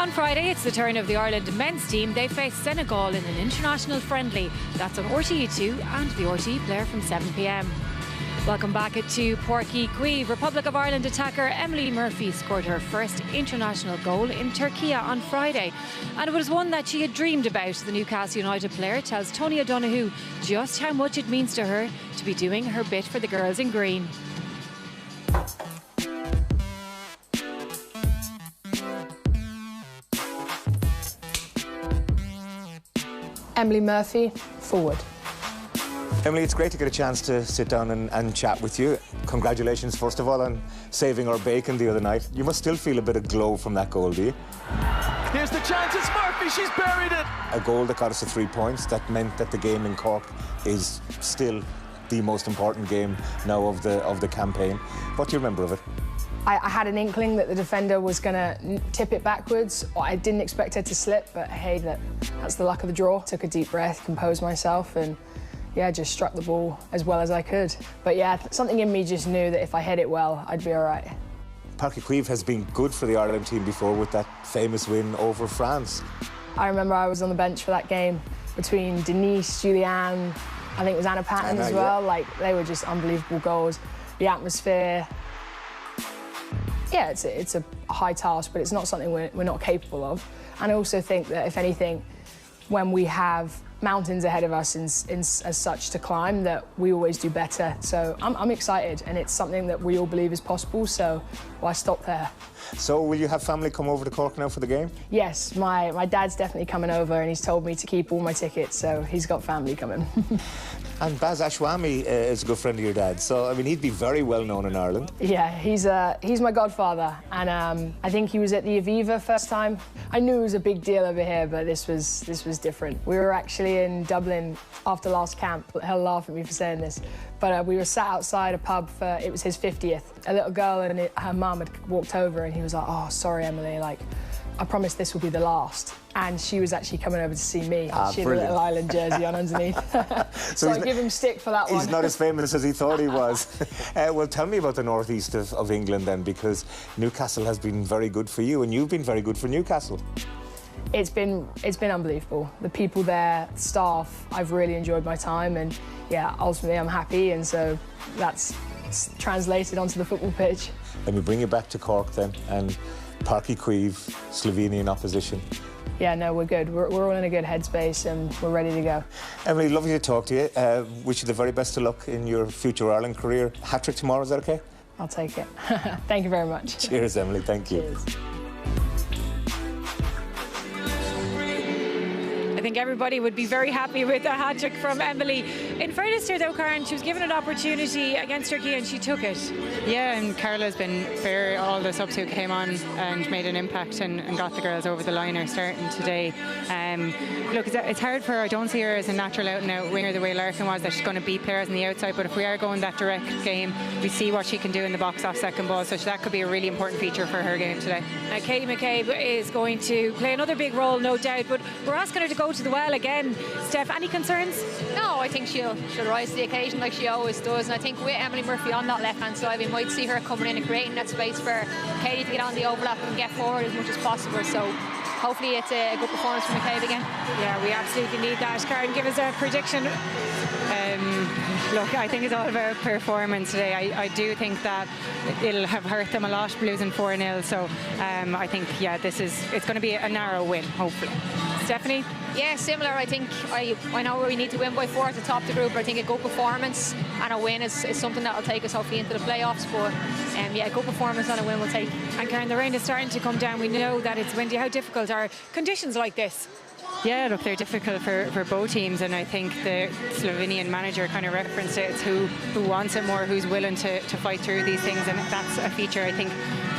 On Friday, it's the turn of the Ireland men's team. They face Senegal in an international friendly. That's on RTE2 and the RTE player from 7 p.m. Welcome back to Porky Queeve. Republic of Ireland attacker Emily Murphy scored her first international goal in Turkey on Friday. And it was one that she had dreamed about. The Newcastle United player tells Tony O'Donoghue just how much it means to her to be doing her bit for the girls in green. Emily Murphy, forward. Emily, it's great to get a chance to sit down and chat with you. Congratulations, first of all, on saving our bacon the other night. You must still feel a bit of glow from that goal, do you? Here's the chance, it's Murphy, she's buried it! A goal that got us to 3 points, that meant that the game in Cork is still the most important game now of the campaign. What do you remember of it? I had an inkling that the defender was going to tip it backwards. I didn't expect her to slip, but hey, that's the luck of the draw. Took a deep breath, composed myself, and yeah, just struck the ball as well as I could. But yeah, something in me just knew that if I hit it well, I'd be all right. Páirc Uí Chaoimh has been good for the Ireland team before with that famous win over France. I remember I was on the bench for that game between Denise, Julianne, I think it was Anna Patton as well. Yeah. Like, they were just unbelievable goals. The atmosphere. Yeah, it's a high task, but it's not something we're not capable of. And I also think that, if anything, when we have mountains ahead of us as such to climb, that we always do better. So I'm excited, and it's something that we all believe is possible, so why stop there? So will you have family come over to Cork now for the game? Yes, my dad's definitely coming over, and he's told me to keep all my tickets, so he's got family coming. And Baz Ashwami is a good friend of your dad, so I mean, he'd be very well known in Ireland. Yeah, he's my godfather, and I think he was at the Aviva first time. I knew it was a big deal over here, but this was different. We were actually in Dublin after last camp. He'll laugh at me for saying this, but we were sat outside a pub for, it was his 50th. A little girl and her mum had walked over, and he was like, "Oh, sorry, Emily, like, I promise this will be the last." And she was actually coming over to see me. She had a little Ireland jersey on underneath. so I give him stick for that one. He's not as famous as he thought he was. Well, tell me about the northeast of England then, because Newcastle has been very good for you, and you've been very good for Newcastle. It's been unbelievable. The people there, the staff, I've really enjoyed my time, and yeah, ultimately I'm happy, and so that's translated onto the football pitch. Let me bring you back to Cork then, and Páirc Uí Chaoimh, Slovenian opposition. Yeah, no, we're good. We're all in a good headspace, and we're ready to go. Emily, lovely to talk to you. Wish you the very best of luck in your future Ireland career. Hat-trick tomorrow, is that OK? I'll take it. Thank you very much. Cheers, Emily. Thank you. Cheers. I think everybody would be very happy with a hat-trick from Emily. In fairness to her though, Karen, she was given an opportunity against Turkey and she took it. Yeah, and Carla's been fair. All the subs who came on and made an impact and got the girls over the line are starting today. Look, it's hard for her. I don't see her as a natural out-and-out winger the way Larkin was, that she's going to beat players on the outside, but if we are going that direct game, we see what she can do in the box off second ball, so that could be a really important feature for her game today. Katie McCabe is going to play another big role, no doubt, but we're asking her to go to the well again. Steph, any concerns? No, I think she'll rise to the occasion like she always does, and I think with Emily Murphy on that left-hand side, we might see her coming in and creating that space for Katie to get on the overlap and get forward as much as possible, so hopefully it's a good performance from McCabe again. Yeah, we absolutely need that. Karen, give us a prediction. Look, I think it's all about performance today. I do think that it'll have hurt them a lot losing 4-0, so I think, yeah, it's going to be a narrow win, hopefully. Stephanie? Yeah, similar. I think I know we need to win by 4 at the top of the group, but I think a good performance and a win is something that will take us hopefully into the playoffs. But yeah, a good performance and a win will take. And Karen, the rain is starting to come down. We know that it's windy. How difficult are conditions like this? Yeah, look, they're difficult for both teams, and I think the Slovenian manager kind of referenced it. It's who wants it more, who's willing to fight through these things, and that's a feature I think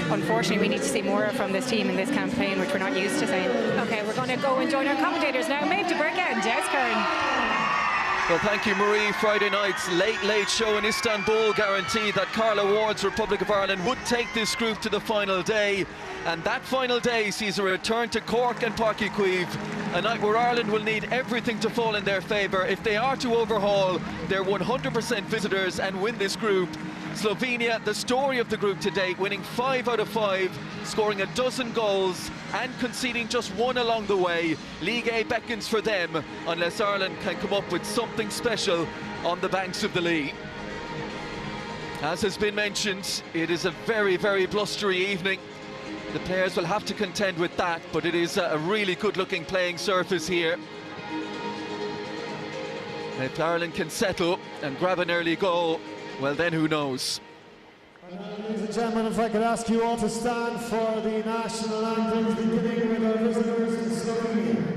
unfortunately we need to see more from this team in this campaign, which we're not used to seeing. OK, we're going to go and join our commentators now. Maeve de Brickend, yes, Karen. Well, thank you, Marie. Friday night's late show in Istanbul guaranteed that Carla Ward's Republic of Ireland would take this group to the final day, and that final day sees a return to Cork and Páirc Uí Chaoimh, a night where Ireland will need everything to fall in their favour if they are to overhaul their 100% visitors and win this group. Slovenia, the story of the group to date, winning 5 out of 5, scoring a dozen goals and conceding just one along the way. League A beckons for them unless Ireland can come up with something special on the banks of the Lee. As has been mentioned, it is a very, very blustery evening. The players will have to contend with that, but it is a really good-looking playing surface here. If Ireland can settle and grab an early goal, well then who knows. Ladies and gentlemen, if I could ask you all to stand for the national anthem, beginning with our visitors in Slovenia.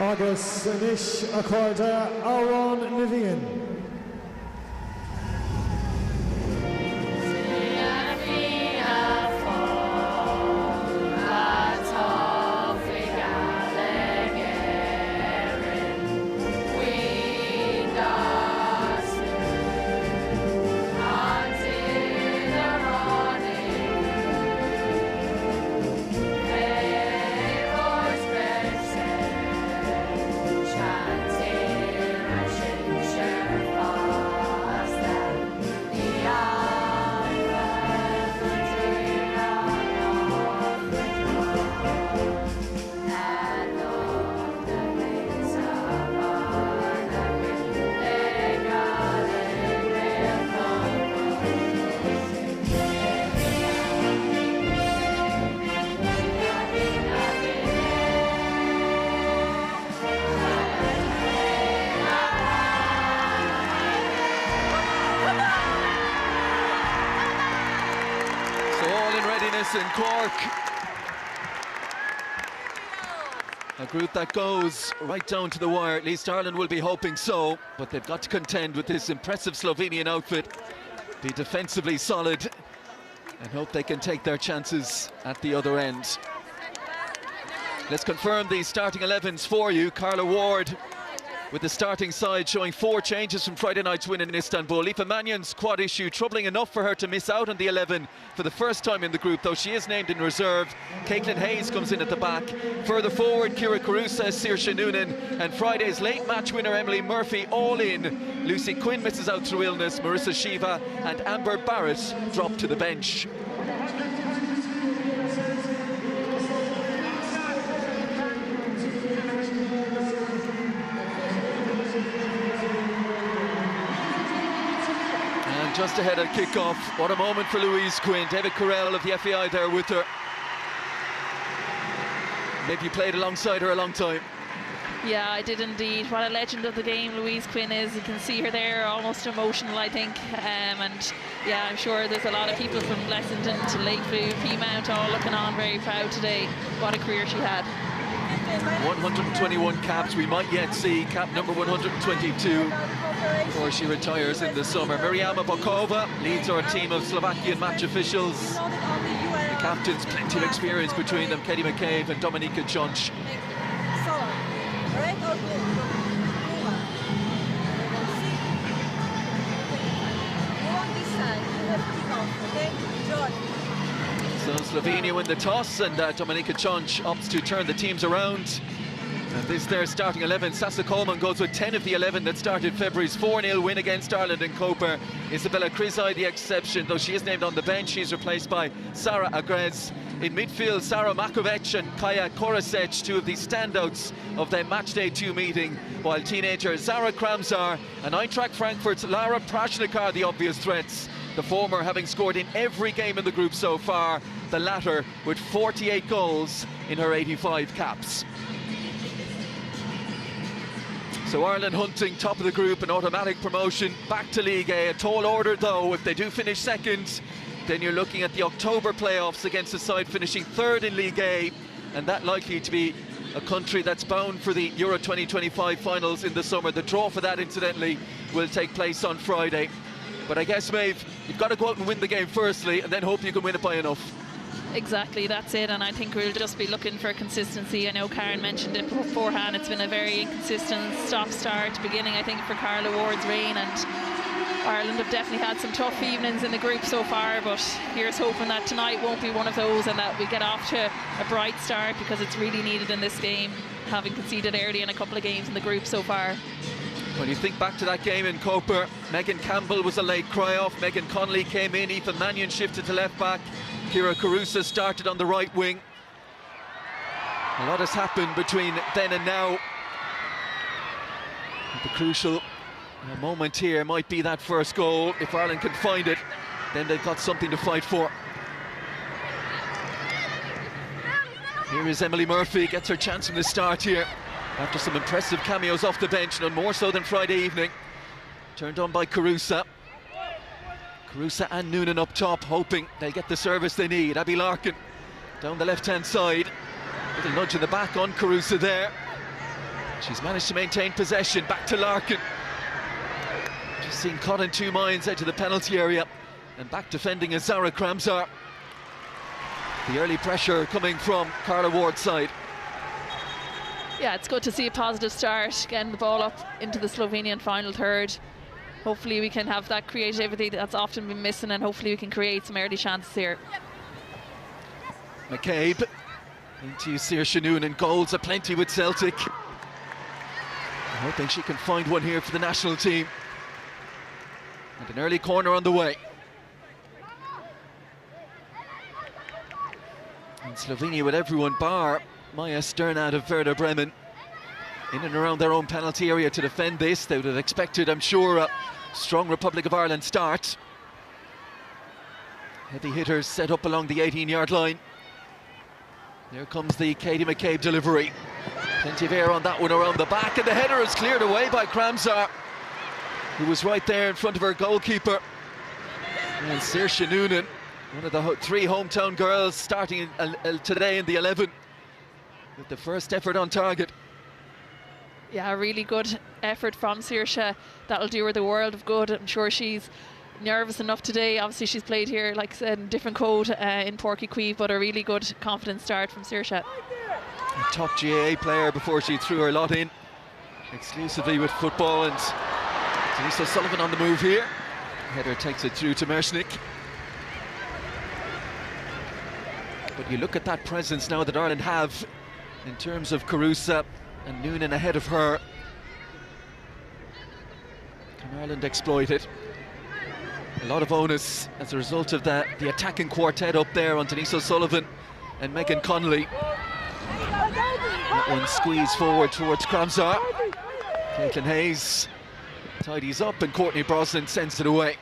Agus Anish Accorda Aaron Nivian. In Cork, a group that goes right down to the wire. At least Ireland will be hoping so, but they've got to contend with this impressive Slovenian outfit, be defensively solid and hope they can take their chances at the other end. Let's confirm the starting 11s for you. Carla Ward with the starting side, showing 4 changes from Friday night's win in Istanbul. Aoife Mannion's quad issue, troubling enough for her to miss out on the 11 for the first time in the group, though she is named in reserve. Caitlin Hayes comes in at the back. Further forward, Kira Carusa, Saoirse Noonan, and Friday's late match winner Emily Murphy all in. Lucy Quinn misses out through illness. Marissa Shiva and Amber Barrett drop to the bench. Just ahead of kick-off, what a moment for Louise Quinn. David Carell of the FAI there with her. Maybe you played alongside her a long time. Yeah, I did indeed. What a legend of the game Louise Quinn is. You can see her there, almost emotional, I think. And yeah, I'm sure there's a lot of people from Blessington to Lakeview, Peamount, all looking on very proud today. What a career she had. 121 caps. We might yet see cap number 122 before she retires in the summer. Mirjana Bokova leads our team of Slovakian match officials. The captains, plenty of experience between them, Katie McCabe and Dominika Čonč. So Slovenia win the toss, and Dominika Čonč opts to turn the teams around. And this their starting 11. Sasa Coleman goes with 10 of the 11 that started February's 4-0 win against Ireland in Koper. Isabella Krizai the exception, though she is named on the bench. She's replaced by Sara Agrez. In midfield, Sara Makovic and Kaja Korasic, 2 of the standouts of their matchday 2 meeting, while teenager Zara Kramzar and Eintracht Frankfurt's Lara Prashnikar the obvious threats. the former having scored in every game in the group so far, the latter with 48 goals in her 85 caps. So Ireland hunting top of the group, an automatic promotion back to League A. A tall order though, if they do finish second, then you're looking at the October playoffs against a side finishing third in League A, and that likely to be a country that's bound for the Euro 2025 finals in the summer. The draw for that, incidentally, will take place on Friday. But I guess, Maeve, you've got to go out and win the game firstly, and then hope you can win it by enough. Exactly, that's it, and I think we'll just be looking for consistency. I know Karen mentioned it beforehand, it's been a very inconsistent stop-start beginning, I think, for Carla Ward's reign, and Ireland have definitely had some tough evenings in the group so far, but here's hoping that tonight won't be one of those and that we get off to a bright start, because it's really needed in this game, having conceded early in a couple of games in the group so far. When you think back to that game in Coper, Megan Campbell was a late cry-off, Megan Connolly came in, Aoife Mannion shifted to left-back, Ciara Carusa started on the right wing. A lot has happened between then and now. The crucial moment here might be that first goal. If Ireland can find it, then they've got something to fight for. Here is Emily Murphy, gets her chance from the start here after some impressive cameos off the bench, none more so than Friday evening. Turned on by Carusa. Carusa and Noonan up top, hoping they'll get the service they need. Abby Larkin down the left-hand side. Little nudge in the back on Carusa there. She's managed to maintain possession. Back to Larkin. Just seen caught in two minds edge of the penalty area. And back defending is Zara Kramzar. The early pressure coming from Carla Ward's side. Yeah, it's good to see a positive start, getting the ball up into the Slovenian final third. Hopefully we can have that creativity that's often been missing, and hopefully we can create some early chances here. McCabe into Saoirse Noonan, goals aplenty with Celtic. Hoping she can find one here for the national team. And an early corner on the way. And Slovenia with everyone bar Maja Sternad of Werder Bremen in and around their own penalty area to defend this. They would have expected, I'm sure, a strong Republic of Ireland start. Heavy hitters set up along the 18-yard line. There comes the Katie McCabe delivery. Plenty of air on that one around the back, and the header is cleared away by Kramzar, who was right there in front of her goalkeeper. And Saoirse Noonan, one of the three hometown girls, starting today in the 11 with the first effort on target. Yeah, a really good effort from Saoirse. That'll do her the world of good. I'm sure she's nervous enough today. Obviously she's played here, like I said, in different code in Páirc Uí Chaoimh, but a really good confident start from Saoirse. A top GAA player before she threw her lot in exclusively with football, and Denise O'Sullivan on the move here. Header takes it through to Mershnik. But you look at that presence now that Ireland have in terms of Carusa and Noonan ahead of her. Can Ireland exploit it? A lot of onus as a result of the attacking quartet up there on Denise O'Sullivan and Megan Connolly. That one squeezed forward towards Kramzar. Caitlin Hayes tidies up, and Courtney Brosnan sends it away.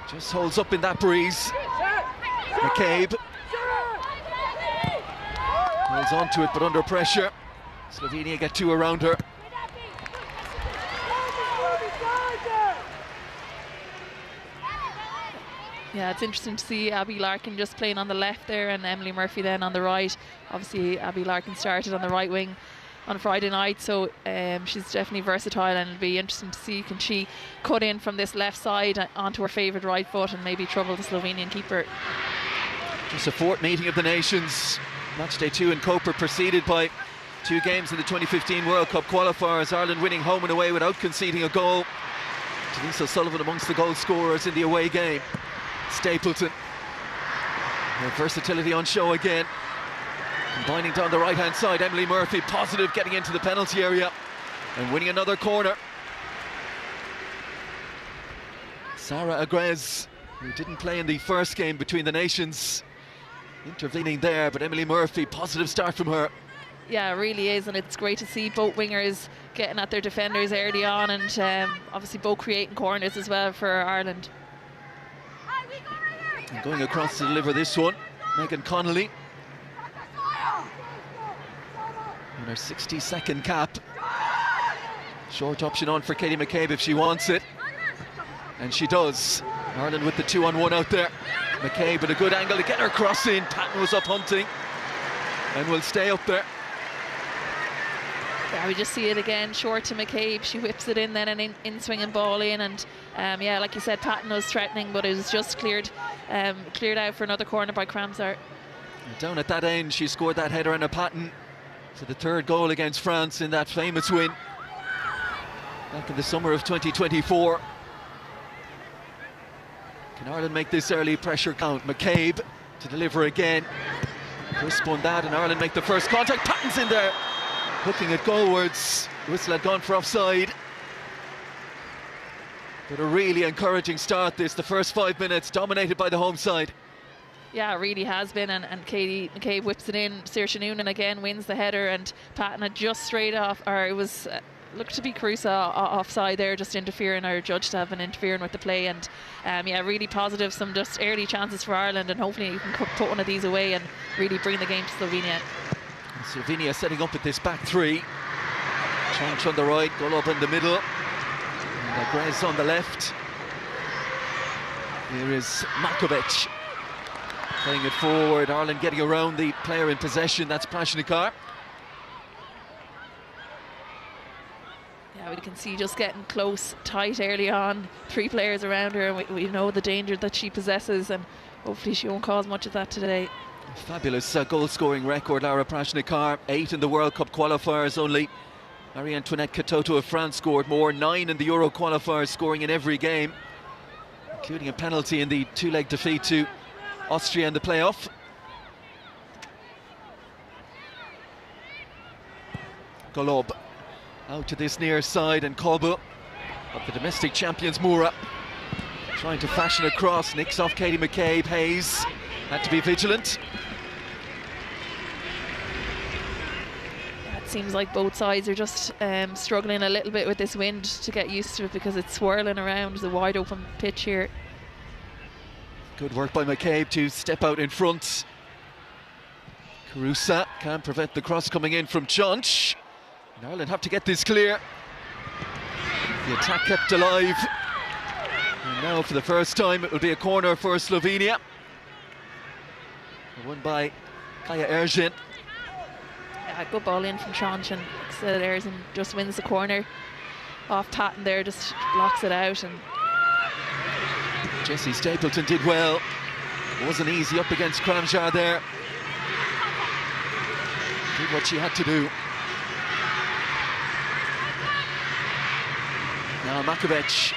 Just holds up in that breeze. McCabe holds on to it, but under pressure. Slovenia get two around her. Yeah, it's interesting to see Abby Larkin just playing on the left there and Emily Murphy then on the right. Obviously Abby Larkin started on the right wing on Friday night, so she's definitely versatile, and it'll be interesting to see, can she cut in from this left side onto her favourite right foot and maybe trouble the Slovenian keeper. Just a fourth meeting of the nations. Match day 2 in Coper, preceded by 2 games in the 2015 World Cup qualifiers. Ireland winning home and away without conceding a goal. Denise O'Sullivan amongst the goal scorers in the away game. Stapleton, her versatility on show again. Combining down the right hand side, Emily Murphy positive, getting into the penalty area and winning another corner. Sarah Agrez, who didn't play in the first game between the nations, intervening there, but Emily Murphy, positive start from her. Yeah, it really is, and it's great to see both wingers getting at their defenders early on, and obviously both creating corners as well for Ireland. And going across to deliver this one, Megan Connolly. In her 62nd cap. Short option on for Katie McCabe if she wants it. And she does. Ireland with the 2-on-1 out there. McCabe with a good angle to get her cross in. Patton was up hunting and will stay up there. Yeah, we just see it again, short to McCabe. She whips it in then, and in swinging ball in, and yeah, like you said, Patton was threatening, but it was just cleared out for another corner by Kramzar. Down at that end, she scored that header and a Patton to the 3rd goal against France in that famous win back in the summer of 2024. Can Ireland make this early pressure count? McCabe to deliver again. Chris spun that, and Ireland make the first contact. Patton's in there, hooking it goalwards. Whistle had gone for offside. But a really encouraging start this. The first 5 minutes dominated by the home side. Yeah, it really has been, and Katie McCabe whips it in. Saoirse Noonan again wins the header, and Patton had just straight off, or it was looked to be Carusa offside there, just interfering, or judged to have been interfering with the play. And yeah, really positive, some just early chances for Ireland, and hopefully you can put one of these away and really bring the game to Slovenia. And Slovenia setting up at this back 3. Chonch on the right, Golob in the middle, and Grez on the left. Here is Makovic playing it forward. Ireland getting around the player in possession, that's Prashnikar. Yeah, we can see just getting close, tight early on. 3 players around her, and we know the danger that she possesses, and hopefully she won't cause much of that today. Fabulous goal-scoring record, Lara Prashnikar. 8 in the World Cup qualifiers only. Marie-Antoinette Katoto of France scored more. 9 in the Euro qualifiers, scoring in every game, including a penalty in the 2-leg defeat to Austria in the playoff. Golob out to this near side, and Kolbu, but the domestic champions Moura trying to fashion a cross, nicks off Katie McCabe. Hayes had to be vigilant. It seems like both sides are just struggling a little bit with this wind to get used to it, because it's swirling around the wide open pitch here. Good work by McCabe to step out in front. Carusa can't prevent the cross coming in from Chonch. And Ireland have to get this clear. The attack kept alive. And now for the first time it will be a corner for Slovenia. Won by Kaya Ergin. Yeah, good ball in from Chonch, and Ergin just wins the corner off Patton there, just blocks it out. And Jessie Stapleton did well. It wasn't easy up against Kramzar there. Did what she had to do. Now Makovic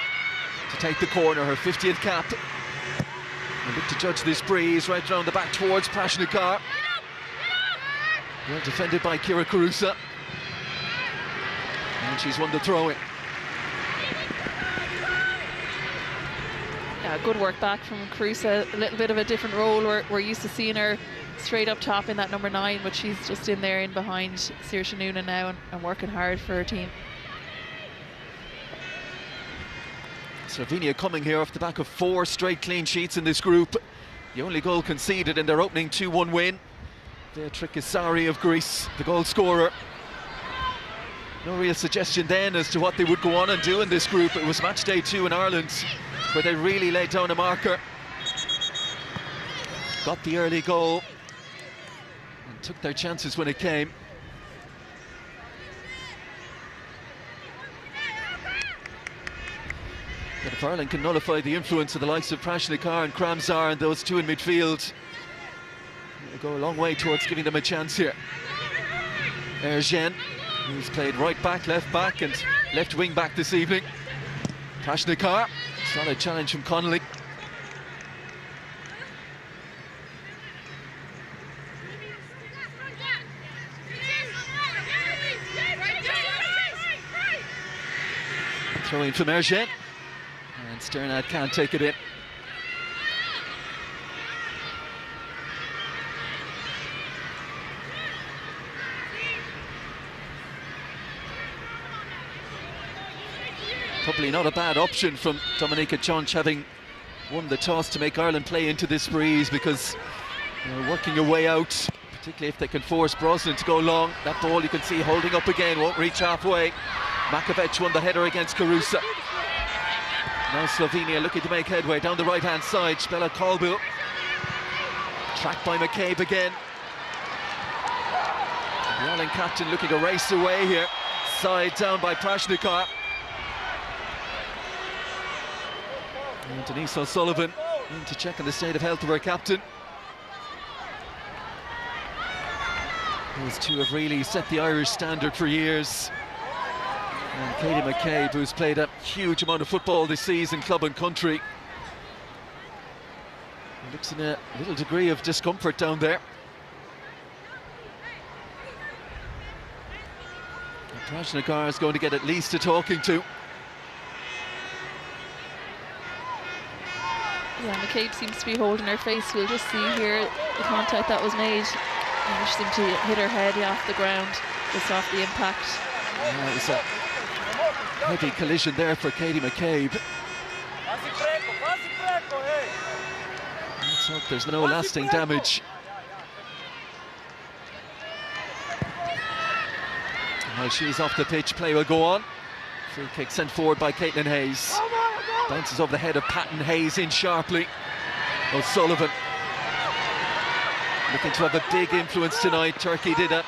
to take the corner, her 50th cap. And look to judge this breeze right round the back towards Prashnikar. Well defended by Kira Carusa. And she's won the throw-in. Yeah, good work back from Carusa. A little bit of a different role. We're used to seeing her straight up top in that number 9, but she's just in there in behind Saoirse Noonan now, and working hard for her team. Slovenia coming here off the back of 4 straight clean sheets in this group. The only goal conceded in their opening 2-1 win. Beatrice Isari of Greece, the goal scorer. No real suggestion then as to what they would go on and do in this group. It was match day 2 in Ireland, where they really laid down a marker. Got the early goal and took their chances when it came. But if Ireland can nullify the influence of the likes of Prashnikar and Kramzar and those 2 in midfield, they'll go a long way towards giving them a chance here. Ergin, who's played right back, left back and left wing back this evening. Prashnikar, solid challenge from Connolly. Throw in from Ergin. And Sternad can't take it in. Probably not a bad option from Dominika Chonch, having won the toss to make Ireland play into this breeze, because working your way out, particularly if they can force Brosnan to go long. That ball you can see holding up again, won't reach halfway. Makovic won the header against Carusa. Now Slovenia looking to make headway down the right hand side. Spela Kolbu tracked by McCabe again. The Ireland captain looking to race away here. Side down by Prashnikar. And Denise O'Sullivan in to check on the state of health of her captain. Those two have really set the Irish standard for years. And Katie McCabe, who's played a huge amount of football this season, club and country, looks in a little degree of discomfort down there. Prashnikar is going to get at least a talking to. Yeah, McCabe seems to be holding her face. We'll just see here the contact that was made. And she seemed to hit her head off the ground, just off the impact. Yeah, it was a heavy collision there for Katie McCabe. Let's hope there's no lasting damage. While she's off the pitch, play will go on. Free kick sent forward by Caitlin Hayes. Bounces over the head of Patton. Hayes in sharply. O'Sullivan looking to have a big influence tonight. Turkey did a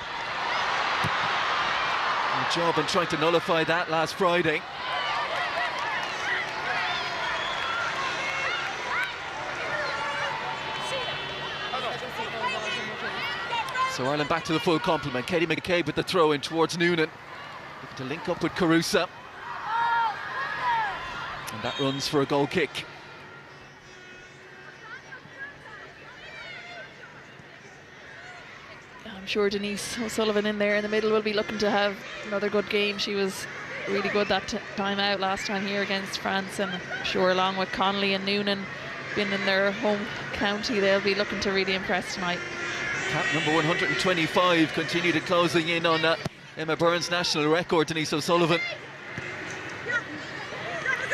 job in trying to nullify that last Friday. So Ireland back to the full complement. Katie McCabe with the throw in towards Noonan. Looking to link up with Carusa. And that runs for a goal kick. I'm sure Denise O'Sullivan in there in the middle will be looking to have another good game. She was really good that time out last time here against France, and I'm sure along with Connolly and Noonan being in their home county, they'll be looking to really impress tonight. Cap number 125 continued closing in on Emma Byrne's national record. Denise O'Sullivan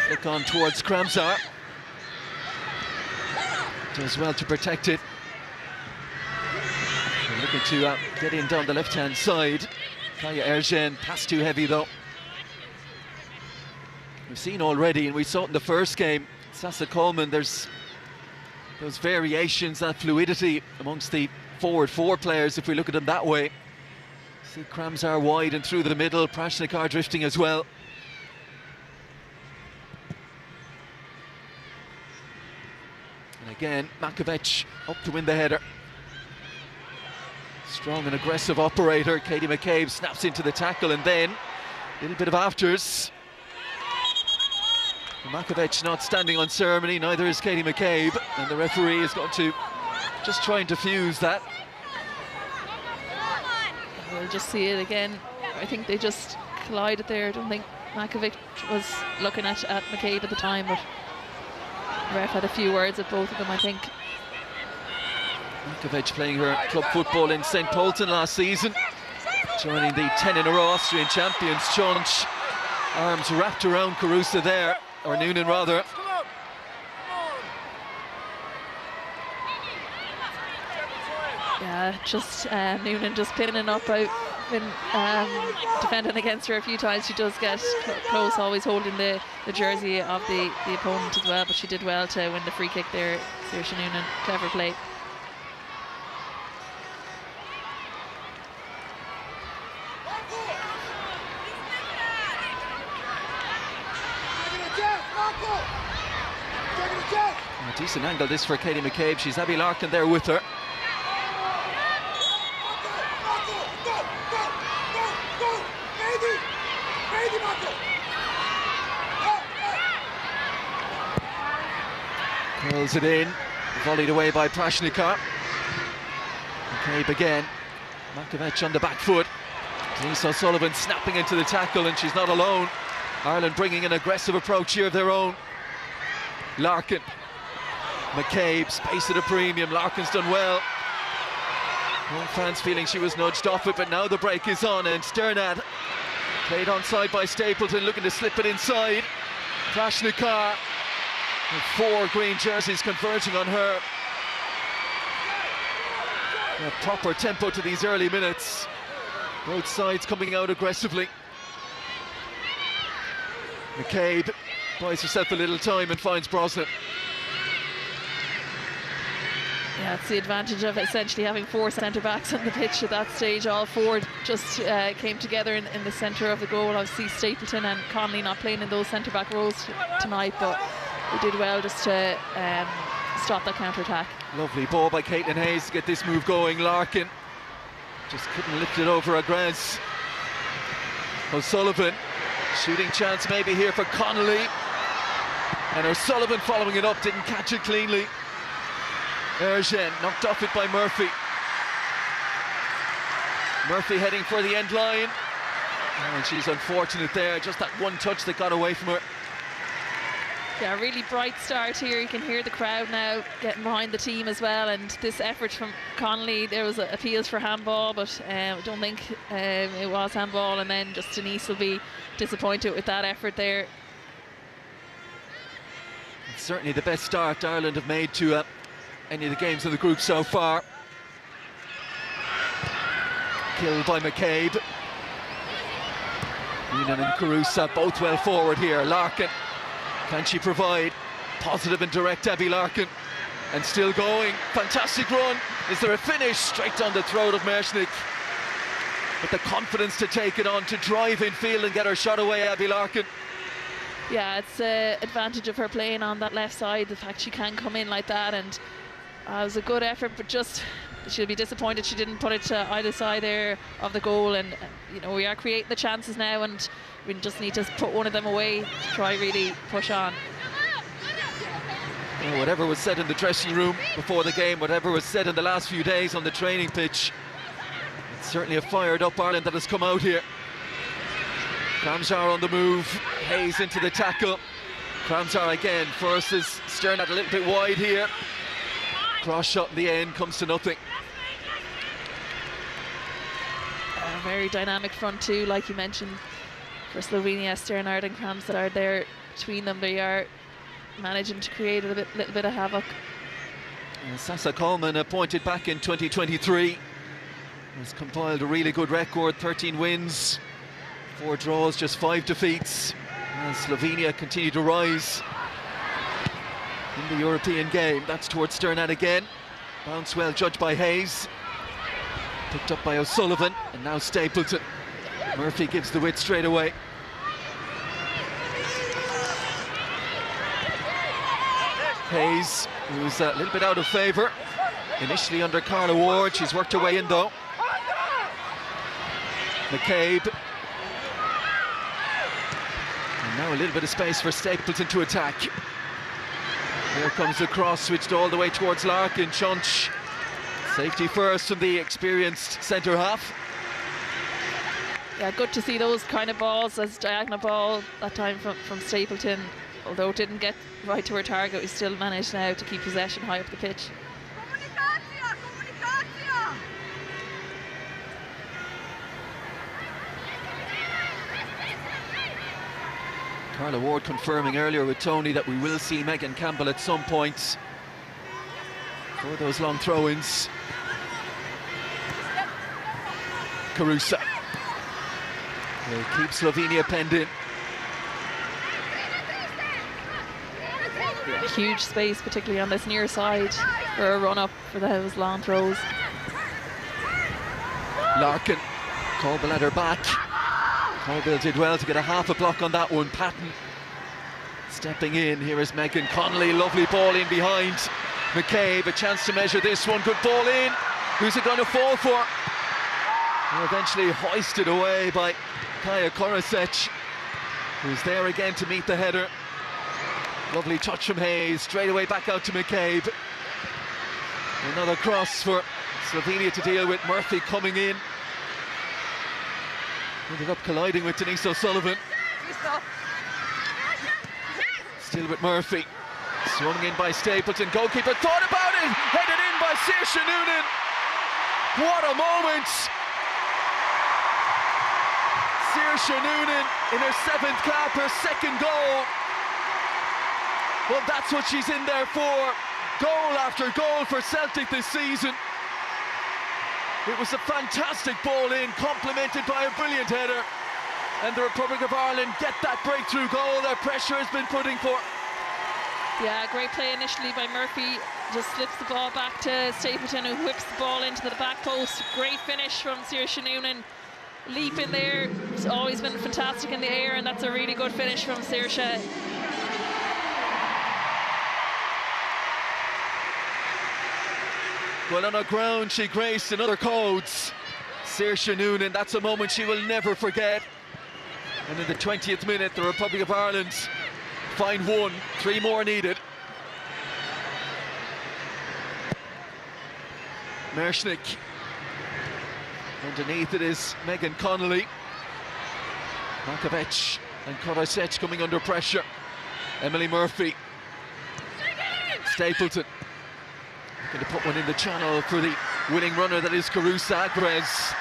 flick on towards Kramzar. Does well to protect it. They're looking to get in down the left hand side. Kaya Ergen, pass too heavy though. We've seen already, and we saw it in the first game, Sasa Coleman, there's those variations, that fluidity amongst the forward four players, if we look at them that way. See Kramzar wide and through the middle, Prashnikar drifting as well. And again, Makovic up to win the header. Strong and aggressive operator. Katie McCabe snaps into the tackle, and then a little bit of afters. Makovic not standing on ceremony, neither is Katie McCabe, and the referee is going to just try and diffuse that. We'll just see it again. I think they just collided there. I don't think Makovic was looking at McCabe at the time, but the ref had a few words at both of them, I think. Makovic playing her club football in St. Polten last season, joining the 10 in a row Austrian champions. Chonch, arms wrapped around Carusa there, or Noonan rather. Yeah, just Noonan just pinning up out, been defending against her a few times. She does get close, always holding the jersey of the opponent as well, but she did well to win the free kick there. Saoirse Noonan, clever play. A decent angle this for Katie McCabe. She's Abby Larkin there with her. Curls it in, volleyed away by Prashnikar. McCabe again. Makovic on the back foot. Denise O'Sullivan snapping into the tackle, and she's not alone. Ireland bringing an aggressive approach here of their own. Larkin, McCabe, space at a premium. Larkin's done well. Home fans feeling she was nudged off it, but now the break is on, and Sternad played onside by Stapleton, looking to slip it inside. Prashnikar 4 green jerseys converging on her. A proper tempo to these early minutes. Both sides coming out aggressively. McCabe buys herself a little time and finds Brosnan. Yeah, it's the advantage of essentially having 4 centre-backs on the pitch at that stage. All 4 just came together in the centre of the goal. Obviously Stapleton and Connolly not playing in those centre-back roles tonight, but we did well just to stop that counter-attack. Lovely ball by Caitlin Hayes to get this move going. Larkin just couldn't lift it over Agres. O'Sullivan, shooting chance maybe here for Connolly. And O'Sullivan following it up, didn't catch it cleanly. Ergen knocked off it by Murphy. Murphy heading for the end line. And she's unfortunate there, just that one touch that got away from her. Yeah, really bright start here. You can hear the crowd now getting behind the team as well, and this effort from Connolly, there was appeals for handball, but I don't think it was handball, and then just Denise will be disappointed with that effort there. It's certainly the best start Ireland have made to any of the games in the group so far. Killed by McCabe. Keenan and Carusa both well forward here. Larkin, can she provide? Positive and direct Abby Larkin. And still going, fantastic run. Is there a finish? Straight down the throat of Merschnick. With the confidence to take it on, to drive in field and get her shot away, Abby Larkin. Yeah, it's an advantage of her playing on that left side, the fact she can come in like that, and it was a good effort, but just she'll be disappointed she didn't put it to either side there of the goal. And you know, we are creating the chances now, and we just need to put one of them away to try really push on. Well, whatever was said in the dressing room before the game, whatever was said in the last few days on the training pitch, it's certainly a fired up Ireland that has come out here. Kramjar on the move, Hayes into the tackle. Kramjar again versus Sternad a little bit wide here. Cross shot in the end, comes to nothing. A very dynamic front two, like you mentioned, for Slovenia. Sternard and Kramjar are there between them. They are managing to create a little bit of havoc. Sasa Coleman, appointed back in 2023, has compiled a really good record, 13 wins, 4 draws, just 5 defeats. And Slovenia continue to rise in the European game. That's towards Sternad again. Bounce well judged by Hayes. Picked up by O'Sullivan, and now Stapleton. Murphy gives the width straight away. Hayes, who's a little bit out of favour. Initially under Carla Ward, she's worked her way in though. McCabe. And now a little bit of space for Stapleton to attack. Here comes the cross, switched all the way towards Larkin. Chunch. Safety first from the experienced centre half. Yeah, good to see those kind of balls as diagonal ball that time from Stapleton. Although it didn't get right to her target, we still managed now to keep possession high up the pitch. Carla Ward confirming earlier with Tony that we will see Megan Campbell at some point for those long throw-ins. Carusa will keep Slovenia penned in. Yeah, huge space, particularly on this near side, for a run-up for those long throws. Larkin, Colville at her back. Colville did well to get a half a block on that one. Patton stepping in. Here is Megan Connolly, lovely ball in behind McCabe. A chance to measure this one, good ball in. Who's it going to fall for? And eventually hoisted away by Kaya Korosec, who's there again to meet the header. Lovely touch from Hayes, straight away back out to McCabe. Another cross for Slovenia to deal with. Murphy coming in. Ended up colliding with Denise O'Sullivan. Still with Murphy. Swung in by Stapleton. Goalkeeper thought about it. Headed in by Saoirse Noonan. What a moment. Saoirse Noonan in her 7th cap, her 2nd goal. Well, that's what she's in there for. Goal after goal for Celtic this season. It was a fantastic ball in, complemented by a brilliant header. And the Republic of Ireland get that breakthrough goal their pressure has been putting for. Yeah, great play initially by Murphy. Just slips the ball back to Stapleton, who whips the ball into the back post. Great finish from Saoirse Noonan. Leap in there. It's always been fantastic in the air, and that's a really good finish from Saoirse. Well, on her ground, she graced in other codes. Saoirse Noonan, that's a moment she will never forget. And in the 20th minute, the Republic of Ireland find one, 3 more needed. Mershnik. Underneath it is Megan Connolly. Makovec and Korosec coming under pressure. Emily Murphy. Stapleton. Going to put one in the channel for the winning runner, that is Carusa Agres.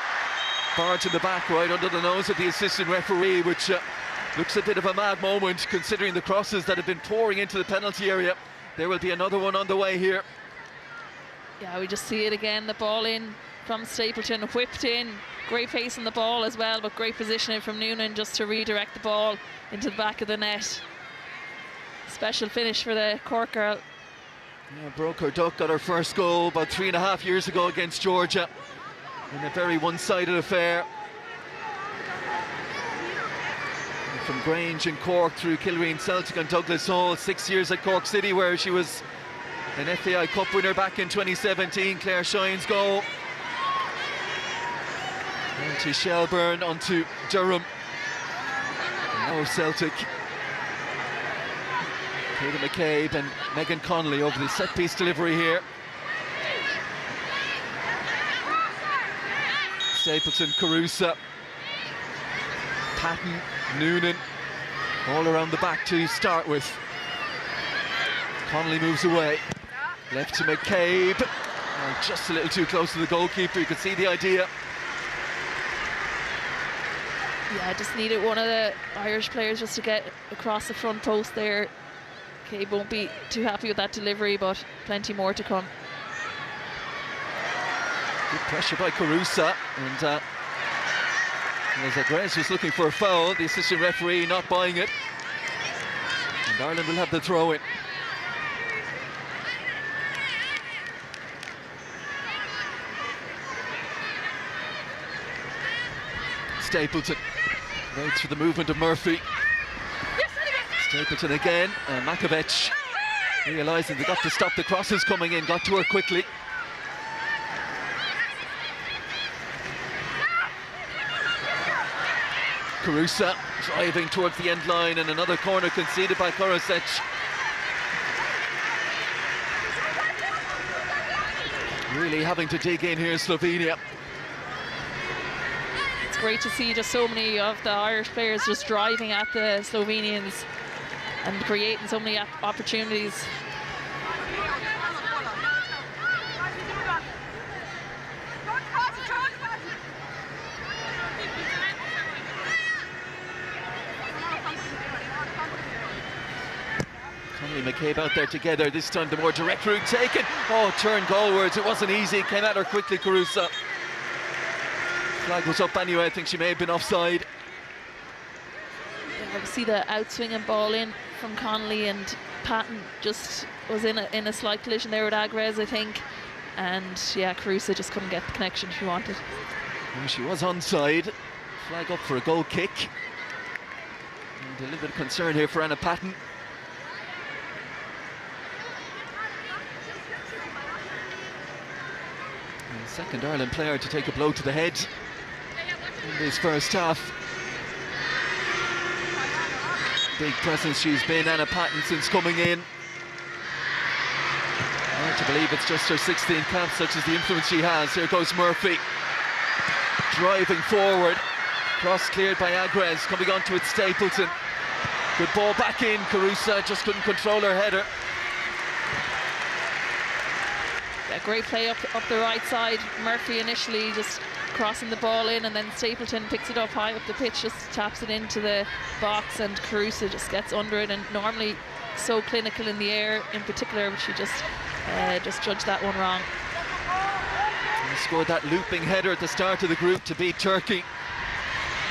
Barge in the back, right under the nose of the assistant referee, which looks a bit of a mad moment considering the crosses that have been pouring into the penalty area. There will be another one on the way here. Yeah, we just see it again, the ball in from Stapleton, whipped in. Great pace on the ball as well, but great positioning from Noonan just to redirect the ball into the back of the net. Special finish for the Cork girl. Yeah, broke her duck, got her first goal about 3.5 years ago against Georgia in a very one-sided affair. And from Grange and Cork through Kilreen, Celtic and Douglas Hall, 6 years at Cork City, where she was an FAI Cup winner back in 2017. Claire Shine's goal. On to Shelburne, onto Durham. And now Celtic. Katie McCabe and Megan Connolly over the set-piece delivery here. Stapleton, Carusa, Patton, Noonan, all around the back to start with. Connolly moves away, left to McCabe. Oh, just a little too close to the goalkeeper, you could see the idea. Yeah, just needed one of the Irish players just to get across the front post there. Cabe won't be too happy with that delivery, but plenty more to come. Good pressure by Carusa, and as Agres was looking for a foul, the assistant referee not buying it. And Ireland will have the throw in. Stapleton waits for the movement of Murphy. Stapleton again, Makovec realising they got to stop the crosses coming in, got to her quickly. Carusa driving towards the end line, and another corner conceded by Korosec. Really having to dig in here, Slovenia. It's great to see just so many of the Irish players just driving at the Slovenians and creating so many opportunities. Connolly, McCabe out there together, this time the more direct route taken. Oh, turn goalwards, it wasn't easy, came at her quickly, Carusa. Flag was up anyway, I think she may have been offside. Yeah, we see the outswinging ball in from Connolly, and Patton just was in a slight collision there with Agres, I think. And yeah, Carusa just couldn't get the connection she wanted. Well, she was onside. Flag up for a goal kick. And a little bit of concern here for Anna Patton. And second Ireland player to take a blow to the head in this first half. Big presence she's been, Anna Patton, since coming in. Hard to believe it's just her 16th cap, such as the influence she has. Here goes Murphy, driving forward. Cross cleared by Agres, coming onto it Stapleton. Good ball back in, Carusa just couldn't control her header. Yeah, great play up the right side. Murphy initially just crossing the ball in, and then Stapleton picks it up high up the pitch, just taps it into the box, and Carusa just gets under it. And normally so clinical in the air in particular, but she just judged that one wrong. And scored that looping header at the start of the group to beat Turkey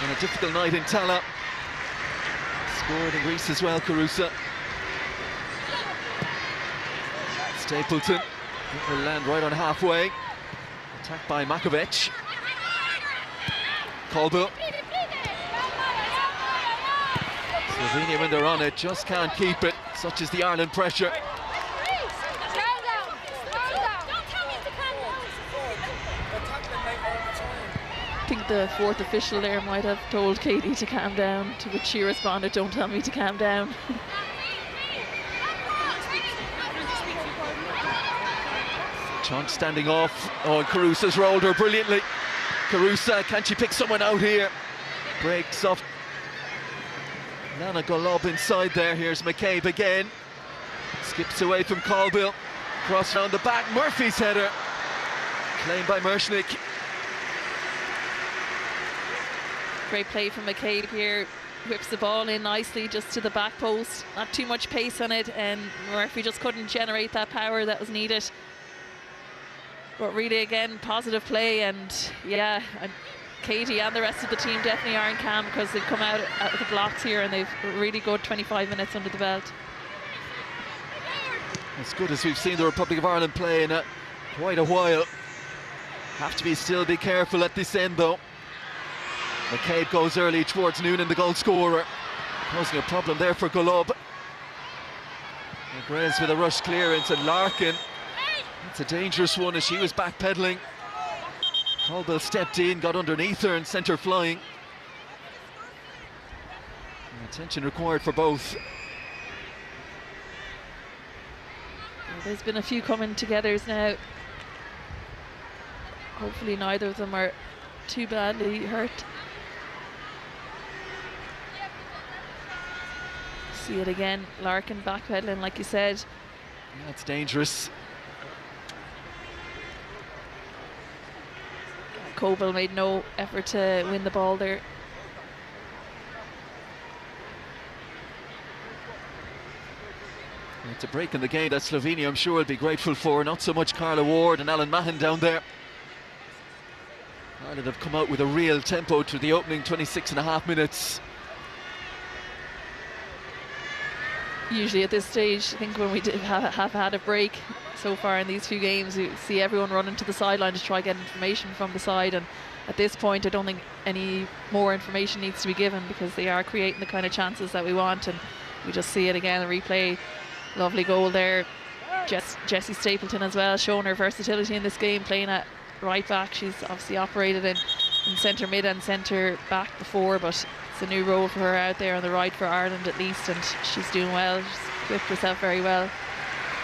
on a difficult night in Tallaght. Scored in Greece as well, Carusa. Stapleton will land right on halfway. Attacked by Makovic. Colville. Slovenia, when they're on it, just can't keep it. Such is the Ireland pressure. I think the fourth official there might have told Katie to calm down, to which she responded, "Don't tell me to calm down." Chant standing off. Oh, and Carusa's rolled her brilliantly. Carusa, can she pick someone out here? Breaks off. Lana Golob inside there. Here's McCabe again. Skips away from Colville. Cross round the back. Murphy's header. Claimed by Mershnik. Great play from McCabe here. Whips the ball in nicely just to the back post. Not too much pace on it, and Murphy just couldn't generate that power that was needed. But really, again, positive play, and yeah, and Katie and the rest of the team definitely aren't calm because they've come out of the blocks here and they've a really good 25 minutes under the belt. As good as we've seen the Republic of Ireland play in quite a while. Have to still be careful at this end though. McCabe goes early towards Noonan, the goal scorer, causing a problem there for Golob. Grace with a rush clearance, and Larkin, it's a dangerous one as she was backpedaling. Colville stepped in, got underneath her and sent her flying. Attention required for both. There's been a few coming togethers now. Hopefully neither of them are too badly hurt. See it again, Larkin backpedaling like you said. That's dangerous. Colville made no effort to win the ball there. It's a break in the game that Slovenia, I'm sure, will be grateful for. Not so much Carla Ward and Alan Mahon down there. Ireland have come out with a real tempo to the opening 26.5 minutes. Usually at this stage, I think when we have had a break so far in these few games, you see everyone running to the sideline to try to get information from the side, and at this point I don't think any more information needs to be given because they are creating the kind of chances that we want, and we just see it again, the replay. Lovely goal there. Jessie Stapleton as well, showing her versatility in this game, playing at right back. She's obviously operated in centre mid and centre back before, but it's a new role for her out there on the right for Ireland at least, and she's doing well. She's equipped herself very well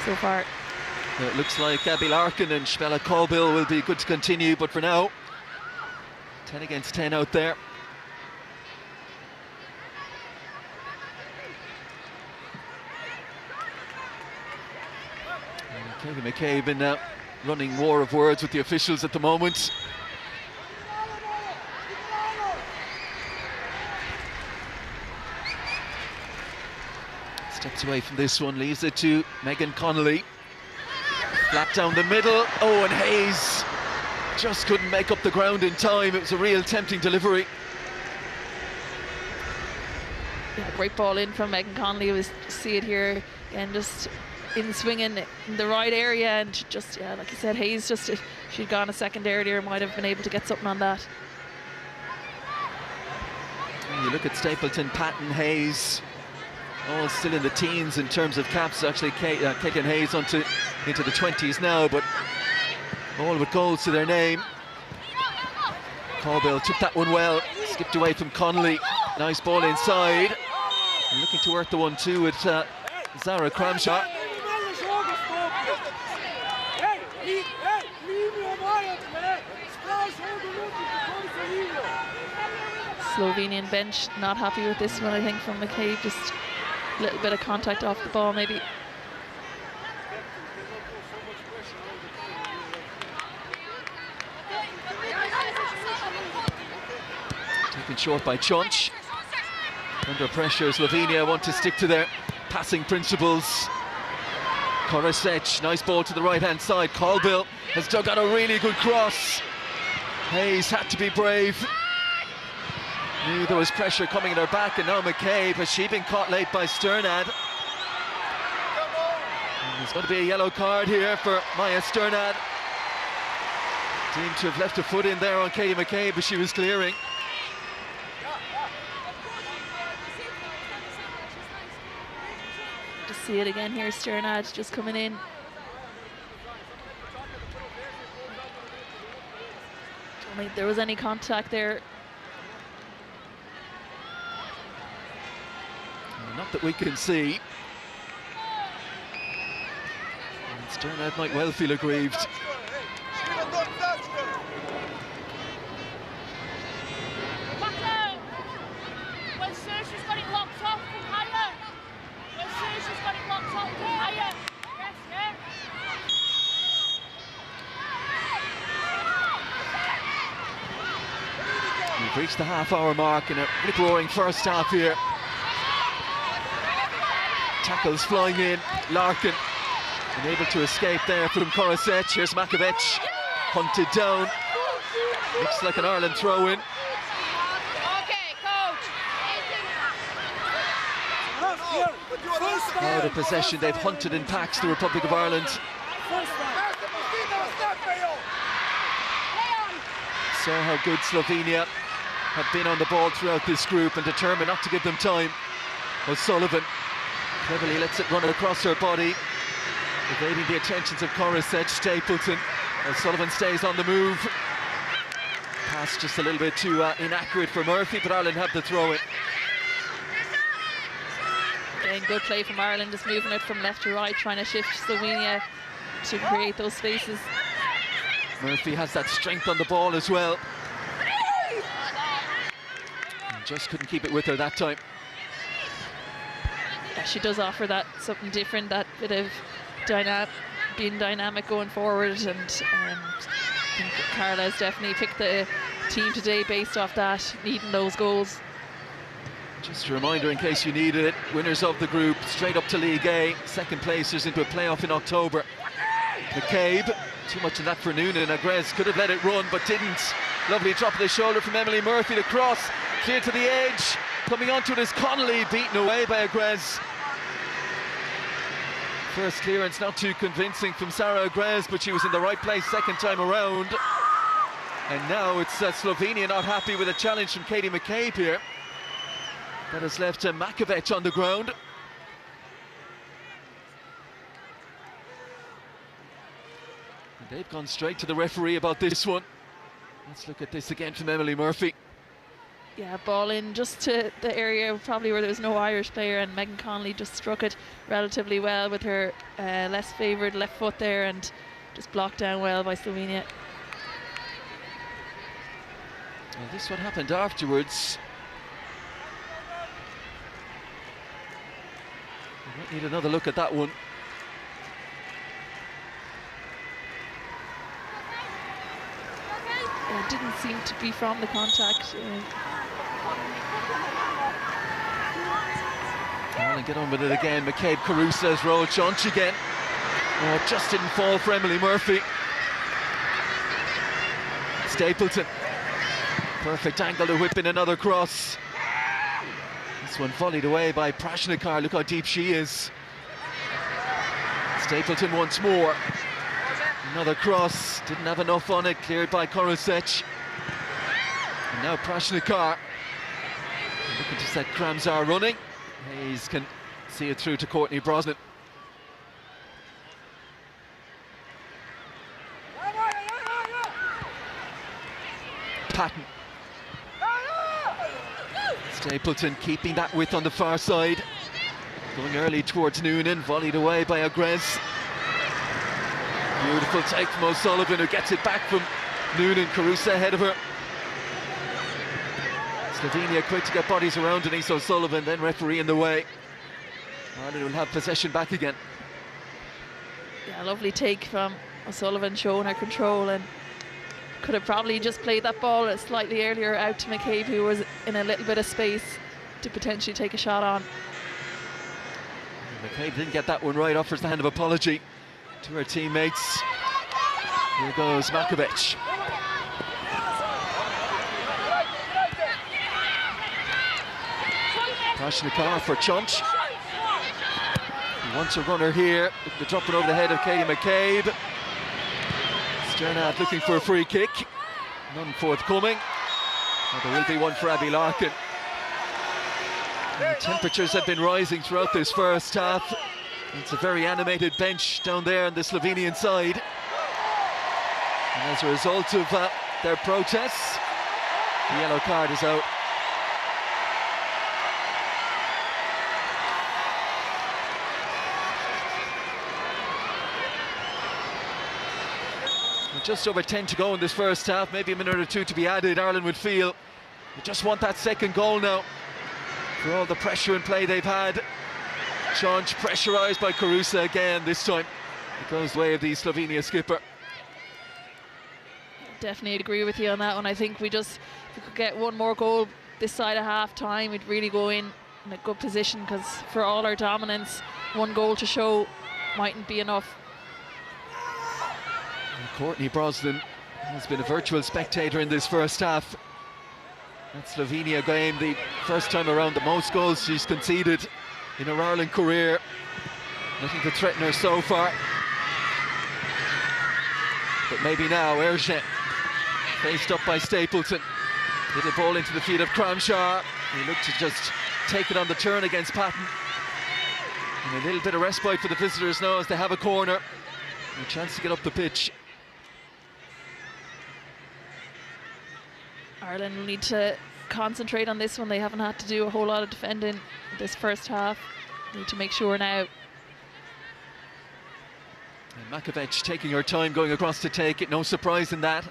so far. It looks like Abby Larkin and Shmela Colville will be good to continue, but for now 10 against 10 out there. Katie McCabe in running war of words with the officials at the moment. Steps away from this one, leaves it to Megan Connolly. Flat down the middle. Oh, and Hayes just couldn't make up the ground in time. It was a real tempting delivery. Yeah, great ball in from Megan Connolly. We see it here again, just in swinging in the right area, and just, yeah, like you said, Hayes, just if she'd gone a second earlier, might have been able to get something on that. And you look at Stapleton, Patton, Hayes, all still in the teens in terms of caps. Actually, Caitlin Hayes into the 20s now, but all with goals to their name. Colville took that one well, skipped away from Connolly. Nice ball inside. And looking to work the 1-2 with Zara Cramshaw. Slovenian bench not happy with this one, I think, from McCabe. Just a little bit of contact off the ball, maybe. Taken short by Chonch. Under pressure, Slovenia want to stick to their passing principles. Korosec, nice ball to the right-hand side. Colville has dug out a really good cross. Hayes had to be brave. Knew there was pressure coming at her back, and now McCabe, has she been caught late by Sternad? There's going to be a yellow card here for Maya Sternad. Seemed to have left her foot in there on Katie McCabe as she was clearing. Just see it again here, Sternad just coming in. Don't think there was any contact there. Not that we can see. And Sternad might well feel aggrieved. We've reached the half-hour mark in a rip-roaring first half here. Tackles flying in. Larkin unable to escape there from Korosec. Here's Makovic, hunted down. Looks like an Ireland throw-in. Out of possession, they've hunted in packs, the Republic of Ireland. Saw how good Slovenia have been on the ball throughout this group and determined not to give them time. O'Sullivan cleverly lets it run across her body, evading the attentions of Korosec. Stapleton. O'Sullivan stays on the move. Pass just a little bit too inaccurate for Murphy, but Ireland have the throw-in. Again, good play from Ireland, just moving it from left to right, trying to shift Slovenia to create those spaces. Murphy has that strength on the ball as well. And just couldn't keep it with her that time. Yeah, she does offer that something different, that bit of being dynamic going forward, and I think Carla has definitely picked the team today based off that, needing those goals. Just a reminder in case you needed it, winners of the group straight up to League A, second placers into a playoff in October. McCabe, too much of that for Noonan. Agrez could have let it run but didn't. Lovely drop of the shoulder from Emily Murphy. The cross clear to the edge, coming onto it is Connolly, beaten away by Agrez. First clearance not too convincing from Sarah Agrez, but she was in the right place second time around. And now it's Slovenia not happy with a challenge from Katie McCabe here. That has left Makovic on the ground. And they've gone straight to the referee about this one. Let's look at this again from Emily Murphy. Yeah, ball in just to the area probably where there was no Irish player, and Megan Connolly just struck it relatively well with her less favoured left foot there, and just blocked down well by Slovenia. Well, this what happened afterwards. We might need another look at that one. It didn't seem to be from the contact. And get on with it again. McCabe Caruso's rolled Johnch again. Oh, it just didn't fall for Emily Murphy. Stapleton. Perfect angle to whip in another cross. This one volleyed away by Prashnikar. Look how deep she is. Stapleton once more. Another cross. Didn't have enough on it. Cleared by Korosec. And now Prashnikar looking to set Kramzar running. Hayes can see it through to Courtney Brosnan. Patton. Stapleton keeping that width on the far side. Going early towards Noonan, volleyed away by Agrez. Beautiful take from O'Sullivan, who gets it back from Noonan. Caruso ahead of her. Slovenia quick to get bodies around Denise O'Sullivan, then referee in the way. Ireland will have possession back again. Yeah, lovely take from O'Sullivan, showing her control, and could have probably just played that ball slightly earlier out to McCabe, who was in a little bit of space to potentially take a shot on. McCabe didn't get that one right, offers the hand of apology to her teammates. Here goes Makovic. Pashnikar for Chunch. He wants a runner here. The dropping over the head of Katie McCabe. Sternad looking for a free kick. None forthcoming. Well, there will be one for Abby Larkin. And the temperatures have been rising throughout this first half. It's a very animated bench down there on the Slovenian side. And as a result of their protests, the yellow card is out. Just over 10 to go in this first half, maybe a minute or two to be added. Ireland would feel they just want that second goal now for all the pressure and play they've had. Chonch pressurised by Carusa again this time. It goes the way of the Slovenia skipper. Definitely agree with you on that one. I think if we could get one more goal this side of half time, we'd really go in a good position, because for all our dominance, one goal to show mightn't be enough. Courtney Brosnan has been a virtual spectator in this first half. That Slovenia game, the first time around, the most goals she's conceded in her Ireland career. Nothing to threaten her so far. But maybe now, Erge, faced up by Stapleton. Little ball into the feet of Cramshar. He looked to just take it on the turn against Patton. And a little bit of respite for the visitors now as they have a corner. A chance to get up the pitch. Ireland will need to concentrate on this one. They haven't had to do a whole lot of defending this first half. Need to make sure now. And Makovic taking her time going across to take it. No surprise in that.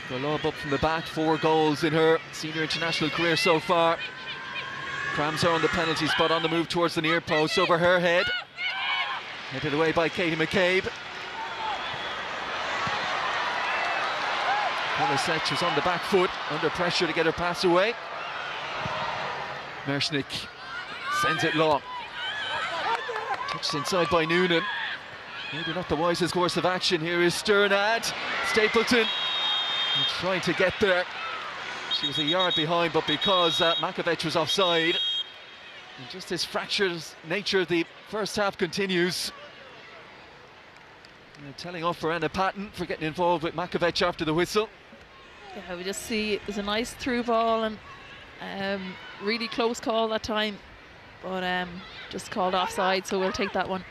The lob up from the back. 4 goals in her senior international career so far. Crams her on the penalty spot, on the move towards the near post. Over her head. Headed away by Katie McCabe. Kolasec was on the back foot, under pressure to get her pass away. Mershnik sends it long. Touched inside by Noonan. Maybe not the wisest course of action. Here is Sternad. Stapleton trying to get there. She was a yard behind, but because Makovic was offside, and just this fractured nature of the first half continues. Telling off for Anna Patton for getting involved with Makovic after the whistle. Yeah, we just see there's a nice through ball, and really close call that time, but just called offside, so we'll take that one.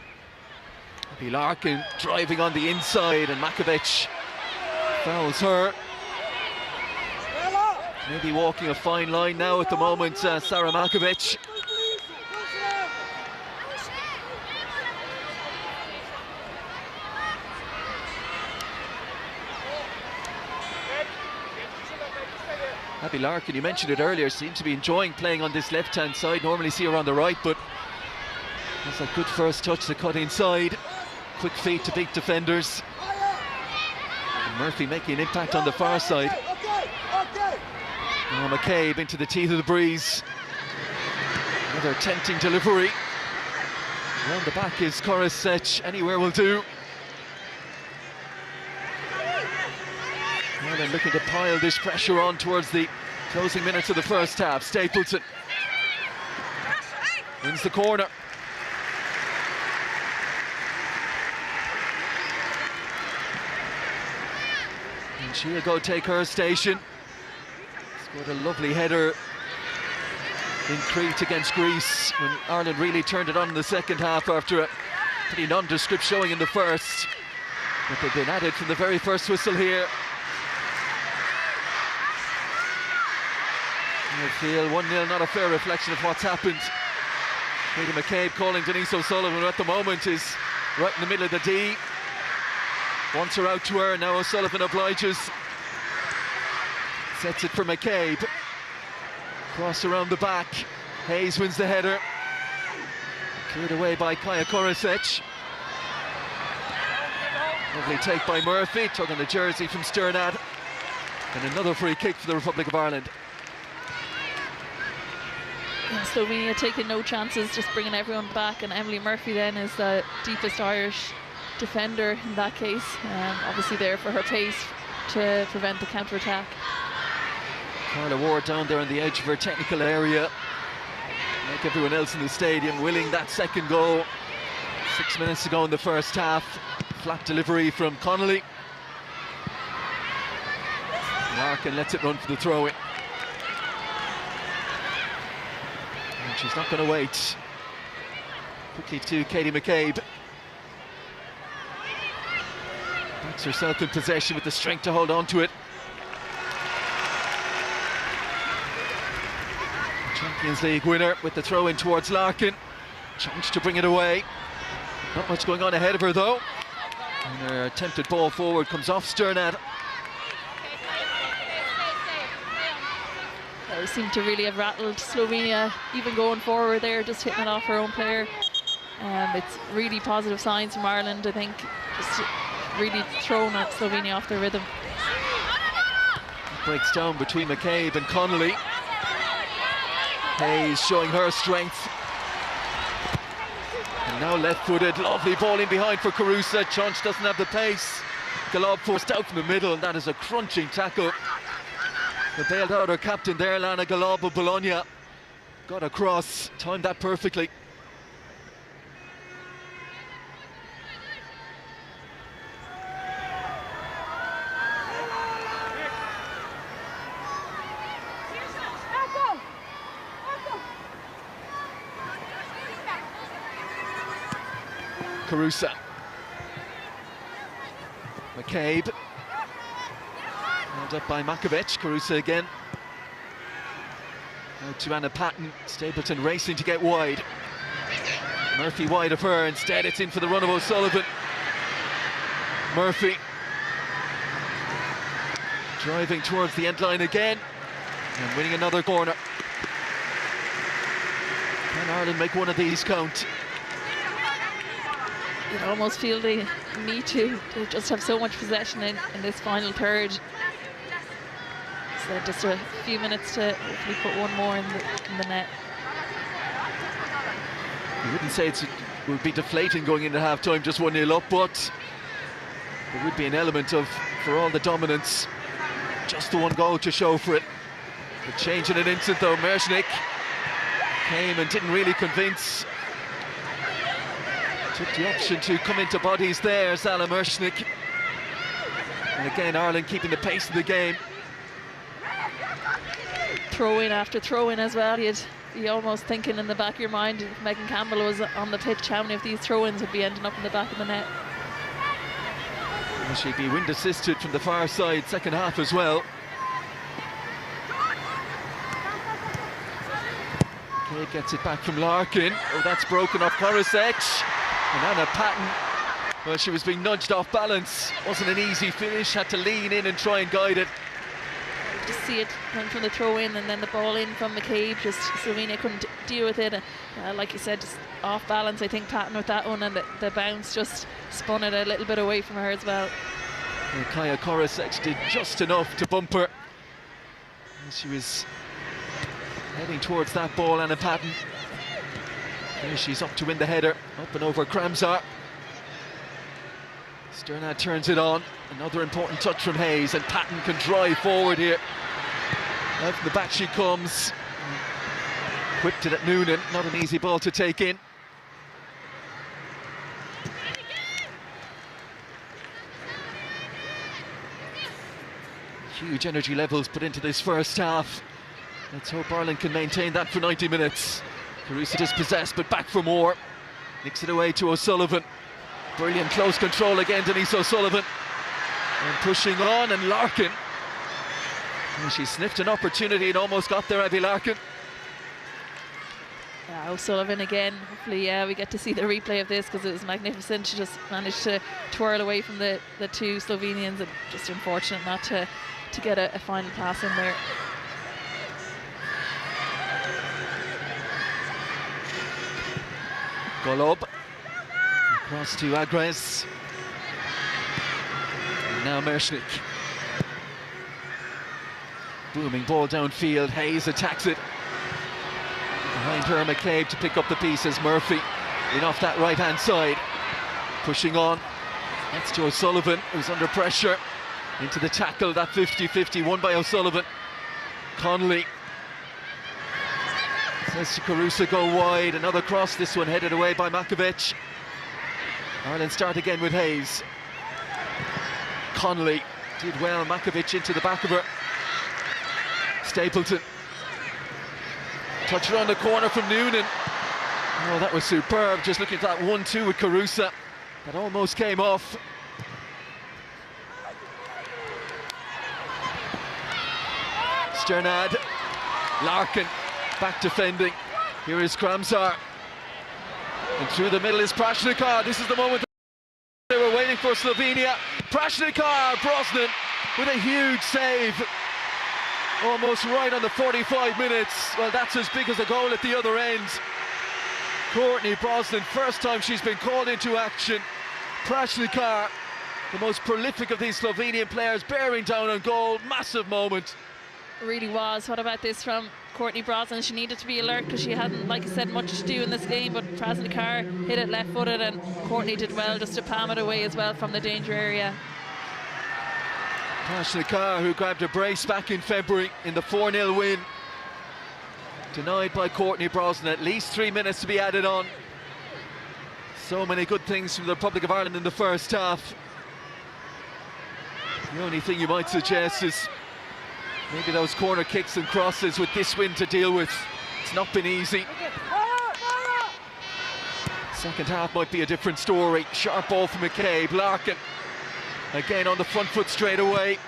Abby Larkin driving on the inside, and Makovic fouls her. Maybe walking a fine line now at the moment, Sarah Makovic. Abby Larkin, you mentioned it earlier, seems to be enjoying playing on this left-hand side. Normally see her on the right, but that's a good first touch to cut inside. Quick feet to beat defenders. And Murphy making an impact on the far side. Now McCabe into the teeth of the breeze. Another tempting delivery. Around the back is Kolasec, anywhere will do. Now they're looking to pile this pressure on towards the closing minutes of the first half. Stapleton wins the corner. And she'll go take her station. Scored a lovely header in Crete against Greece when Ireland really turned it on in the second half after a pretty nondescript showing in the first. But they've been at it from the very first whistle here. I feel 1-0, not a fair reflection of what's happened. Katie McCabe calling Denise O'Sullivan, who at the moment is right in the middle of the D. Wants her out to her, now O'Sullivan obliges. Sets it for McCabe. Cross around the back. Hayes wins the header. Cleared away by Kaya Kolasec. Lovely take by Murphy, tug on the jersey from Sternad. And another free kick for the Republic of Ireland. Slovenia taking no chances, just bringing everyone back, and Emily Murphy then is the deepest Irish defender in that case, obviously there for her pace to prevent the counter-attack. Carla Ward down there on the edge of her technical area, like everyone else in the stadium, willing that second goal. 6 minutes to go in the first half. Flat delivery from Connolly. Larkin lets it run for the throw-in. And she's not going to wait. Quickly to Katie McCabe. Backs herself in possession with the strength to hold on to it. Champions League winner with the throw-in towards Larkin. Chance to bring it away. Not much going on ahead of her though. And her attempted ball forward comes off Sternad. They seem to really have rattled Slovenia, even going forward there, just hitting it off her own player. It's really positive signs from Ireland, I think, just really thrown at Slovenia off their rhythm. It breaks down between McCabe and Connolly. Hayes showing her strength. And now left-footed, lovely ball in behind for Carusa. Chunch doesn't have the pace. Galob forced out from the middle, and that is a crunching tackle. They bailed out her captain there, Lana Galob of Bologna. Got across, timed that perfectly. Carusa. McCabe. Held up by Makovic. Carusa again. Now to Anna Patton. Stapleton racing to get wide. Murphy wide of her. Instead it's in for the run of O'Sullivan. Murphy. Driving towards the end line again. And winning another corner. Can Ireland make one of these count? You almost feel they need to just have so much possession in this final third. So just a few minutes to hopefully put one more in the net. You wouldn't say it would be deflating going into half-time, just 1-0 up, but there would be an element of, for all the dominance, just the one goal to show for it. The change in an instant though, Merznik came and didn't really convince. Took the option to come into bodies there, Zala Merznik. And again, Ireland keeping the pace of the game. Throw-in after throw-in as well. You'd be almost thinking in the back of your mind, if Megan Campbell was on the pitch, how many of these throw-ins would be ending up in the back of the net? And she'd be wind assisted from the far side, second half as well. Kate gets it back from Larkin. Oh, that's broken off Korosec. And Anna Patton, well, she was being nudged off balance. Wasn't an easy finish, had to lean in and try and guide it. Just see it from the throw-in and then the ball in from McCabe. Just Slovenia couldn't deal with it. And, like you said, just off balance, I think, Patton with that one, and the bounce just spun it a little bit away from her as well. And Kaya Korosec did just enough to bump her. And she was heading towards that ball, Anna Patton. There she's up to win the header, up and over Kramzar. Sternad turns it on. Another important touch from Hayes, and Patton can drive forward here. Out from the back she comes. Whipped it at Noonan, not an easy ball to take in. Huge energy levels put into this first half. Let's hope Ireland can maintain that for 90 minutes. Carusa dispossessed, but back for more. Nicks it away to O'Sullivan. Brilliant close control again, Denise O'Sullivan. And pushing on, and Larkin. And she sniffed an opportunity and almost got there, Abby Larkin. O'Sullivan again. Hopefully we get to see the replay of this, because it was magnificent. She just managed to twirl away from the two Slovenians, and just unfortunate not to get a final pass in there. Golob across to Agres. And now Merznik. Booming ball downfield. Hayes attacks it. Behind her, McCabe to pick up the pieces. Murphy in off that right-hand side. Pushing on. That's to O'Sullivan, who's under pressure. Into the tackle, that 50-50, won by O'Sullivan. Connolly says to Carusa, go wide. Another cross, this one headed away by Makovic. Ireland start again with Hayes. Connolly did well, Makovic into the back of her. Stapleton. Touch around the corner from Noonan. Oh, that was superb. Just looking at that 1-2 with Carusa. That almost came off. Sternad. Larkin back defending. Here is Kramsar. And through the middle is Prashnikar. This is the moment they were waiting for, Slovenia. Prashnikar, Brosnan with a huge save. Almost right on the 45 minutes. Well, that's as big as a goal at the other end. Courtney Brosnan, first time she's been called into action. Prashnikar, the most prolific of these Slovenian players, bearing down on goal. Massive moment. It really was. What about this from Courtney Brosnan? She needed to be alert because she hadn't, like I said, much to do in this game, but Prashnikar hit it left-footed and Courtney did well just to palm it away as well from the danger area. Prashnikar, who grabbed a brace back in February in the 4-0 win. Denied by Courtney Brosnan. At least 3 minutes to be added on. So many good things from the Republic of Ireland in the first half. The only thing you might suggest is maybe those corner kicks and crosses with this win to deal with. It's not been easy. Second half might be a different story. Sharp ball from McCabe. Larkin again on the front foot straight away.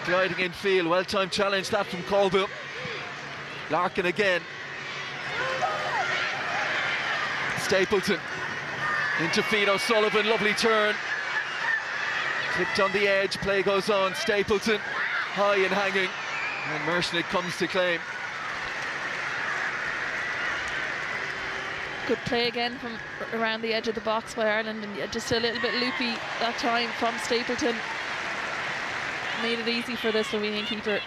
Gliding in field. Well-timed challenge that from Colville. Larkin again. Stapleton into feed O'Sullivan. Lovely turn. Clipped on the edge. Play goes on. Stapleton high and hanging. And Mershnick comes to claim. Good play again from around the edge of the box by Ireland, and just a little bit loopy that time from Stapleton. Made it easy for the Slovenian keeper.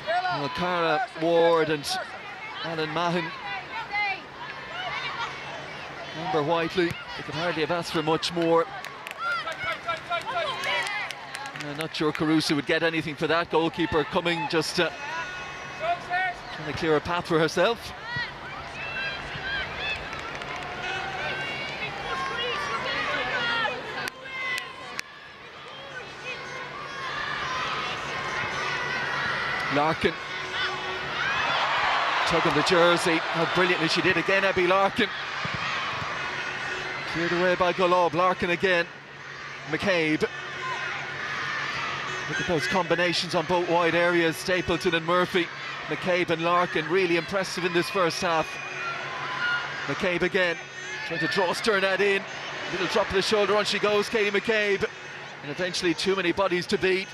Well, Cara Ward and Alan Mahon. Amber Whiteley, they could hardly have asked for much more. I'm not sure Carusa would get anything for that. Goalkeeper coming just trying to clear a path for herself. Larkin tugging the jersey. How brilliantly she did again, Abby Larkin. Cleared away by Golob. Larkin again. McCabe. Look at those combinations on both wide areas. Stapleton and Murphy. McCabe and Larkin really impressive in this first half. McCabe again, trying to draw Sternad in. Little drop of the shoulder, on she goes, Katie McCabe. And eventually too many bodies to beat.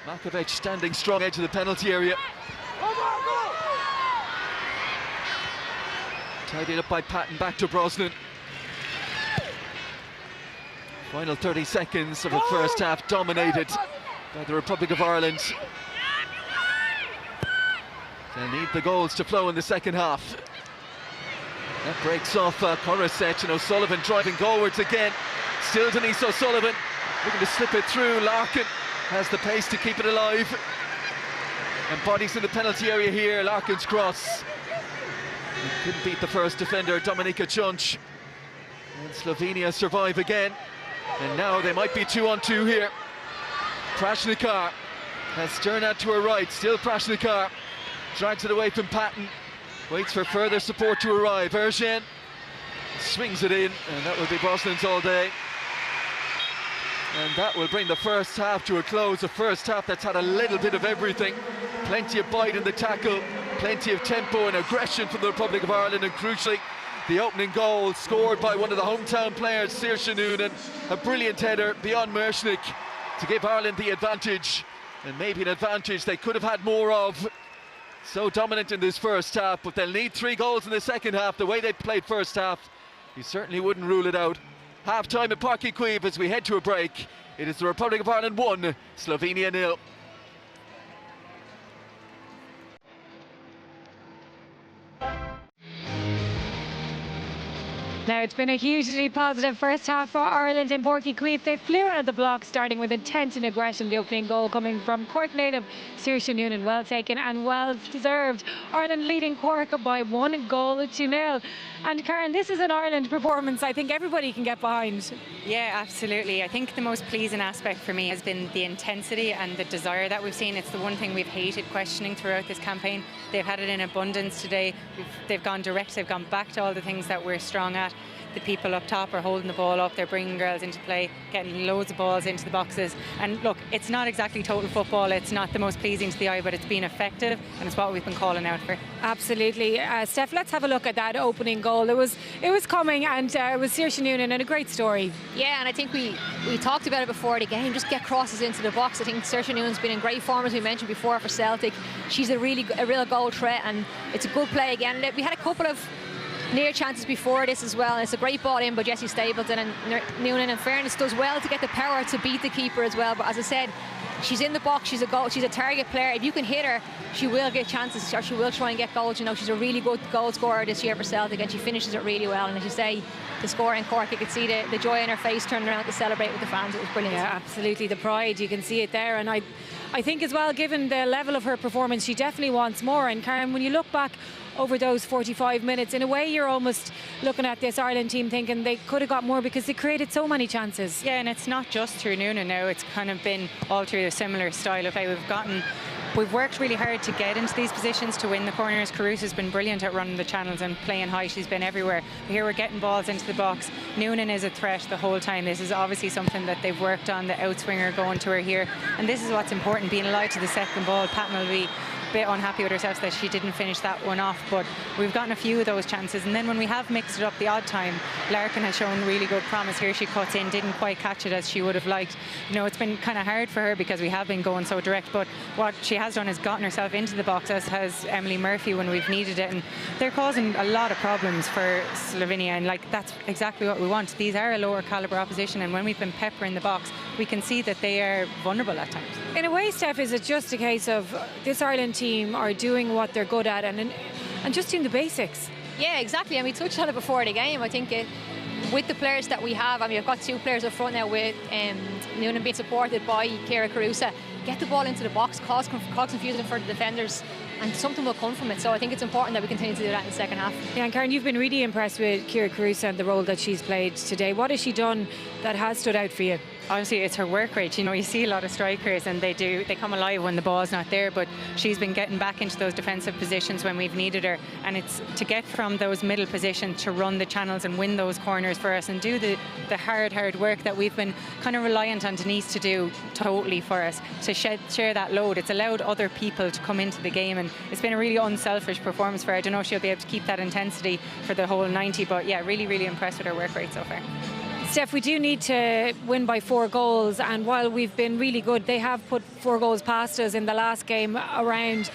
Makovic standing strong edge of the penalty area. Tidied up by Patton, back to Brosnan. Final 30 seconds of the first half dominated by the Republic of Ireland. They'll need the goals to flow in the second half. That breaks off Korosec, and O'Sullivan driving goalwards again. Still Denise O'Sullivan looking to slip it through. Larkin has the pace to keep it alive. And bodies in the penalty area here. Larkin's cross. He couldn't beat the first defender, Dominika Čunč. And Slovenia survive again. And now they might be 2-on-2 here. Prashnikar has Sternad to her right. Still Prashnikar. Drags it away from Patton. Waits for further support to arrive. Ergen swings it in, and that will be Brosnan's all day. And that will bring the first half to a close. A first half that's had a little bit of everything. Plenty of bite in the tackle, plenty of tempo and aggression from the Republic of Ireland, and crucially, the opening goal scored by one of the hometown players, Saoirse Noonan. A brilliant header beyond Mershnick to give Ireland the advantage, and maybe an advantage they could have had more of. So dominant in this first half, but they'll need 3 goals in the second half. The way they played first half, you certainly wouldn't rule it out. Half-time at Páirc Uí Chaoimh as we head to a break. It is the Republic of Ireland 1, Slovenia 0. Now, it's been a hugely positive first half for Ireland in Páirc Uí Chaoimh. They flew out of the block, starting with intent and aggression. The opening goal coming from Cork native Saoirse Noonan. Well taken and well deserved. Ireland leading Cork by 1-0. And Karen, this is an Ireland performance I think everybody can get behind. Yeah, absolutely. I think the most pleasing aspect for me has been the intensity and the desire that we've seen. It's the one thing we've hated questioning throughout this campaign. They've had it in abundance today. They've gone direct, they've gone back to all the things that we're strong at. The people up top are holding the ball up, they're bringing girls into play, getting loads of balls into the boxes. And look, it's not exactly total football, it's not the most pleasing to the eye, but it's been effective and it's what we've been calling out for. Absolutely. Steph, let's have a look at that opening goal. It was coming, and it was Saoirse Noonan, and a great story. Yeah, and I think we talked about it before the game, just get crosses into the box. I think Saoirse Noonan's been in great form, as we mentioned before, for Celtic. She's a real goal threat, and it's a good play again. We had a couple of near chances before this as well, and it's a great ball in by Jessie Stapleton, and Noonan, in fairness, does well to get the power to beat the keeper as well. But as I said, she's in the box, she's a target player. If you can hit her, she will get chances, or she will try and get goals. You know, she's a really good goal scorer this year for Celtic, and she finishes it really well. And as you say, the score in Cork, you could see the joy in her face turning around to celebrate with the fans. It was brilliant. Yeah, absolutely, the pride, you can see it there. And I think as well, given the level of her performance, she definitely wants more. And Karen, when you look back over those 45 minutes, in a way you're almost looking at this Ireland team thinking they could have got more, because they created so many chances. Yeah, and it's not just through Noonan now, it's kind of been all through a similar style of play. We've worked really hard to get into these positions, to win the corners. Carusa's been brilliant at running the channels and playing high. She's been everywhere. But here we're getting balls into the box. Noonan is a threat the whole time. This is obviously something that they've worked on, the outswinger going to her here. And this is what's important, being alive to the second ball. Pat will be a bit unhappy with herself that she didn't finish that one off, but we've gotten a few of those chances. And then when we have mixed it up the odd time, Larkin has shown really good promise. Here she cuts in, didn't quite catch it as she would have liked. You know, it's been kind of hard for her because we have been going so direct, but what she has done is gotten herself into the box, as has Emily Murphy when we've needed it, and they're causing a lot of problems for Slovenia, and like, that's exactly what we want. These are a lower calibre opposition, and when we've been peppering the box, we can see that they are vulnerable at times. In a way, Steph, is it just a case of this Ireland team are doing what they're good at and just doing the basics? Yeah, exactly, and we touched on it before the game. I think with the players that we have, I mean, we've got two players up front now with Noonan being supported by Ciara Carusa. Get the ball into the box, cause confusion for the defenders, and something will come from it. So I think it's important that we continue to do that in the second half. Yeah, and Karen, you've been really impressed with Ciara Carusa and the role that she's played today. What has she done that has stood out for you? Honestly, it's her work rate. You know, you see a lot of strikers and they come alive when the ball's not there, but she's been getting back into those defensive positions when we've needed her, and it's to get from those middle positions to run the channels and win those corners for us and do the hard work that we've been kind of reliant on Denise to do totally for us, to share that load. It's allowed other people to come into the game, and it's been a really unselfish performance for her. I don't know if she'll be able to keep that intensity for the whole 90, but yeah, really, really impressed with her work rate so far. Steph, we do need to win by 4 goals, and while we've been really good, they have put 4 goals past us in the last game around.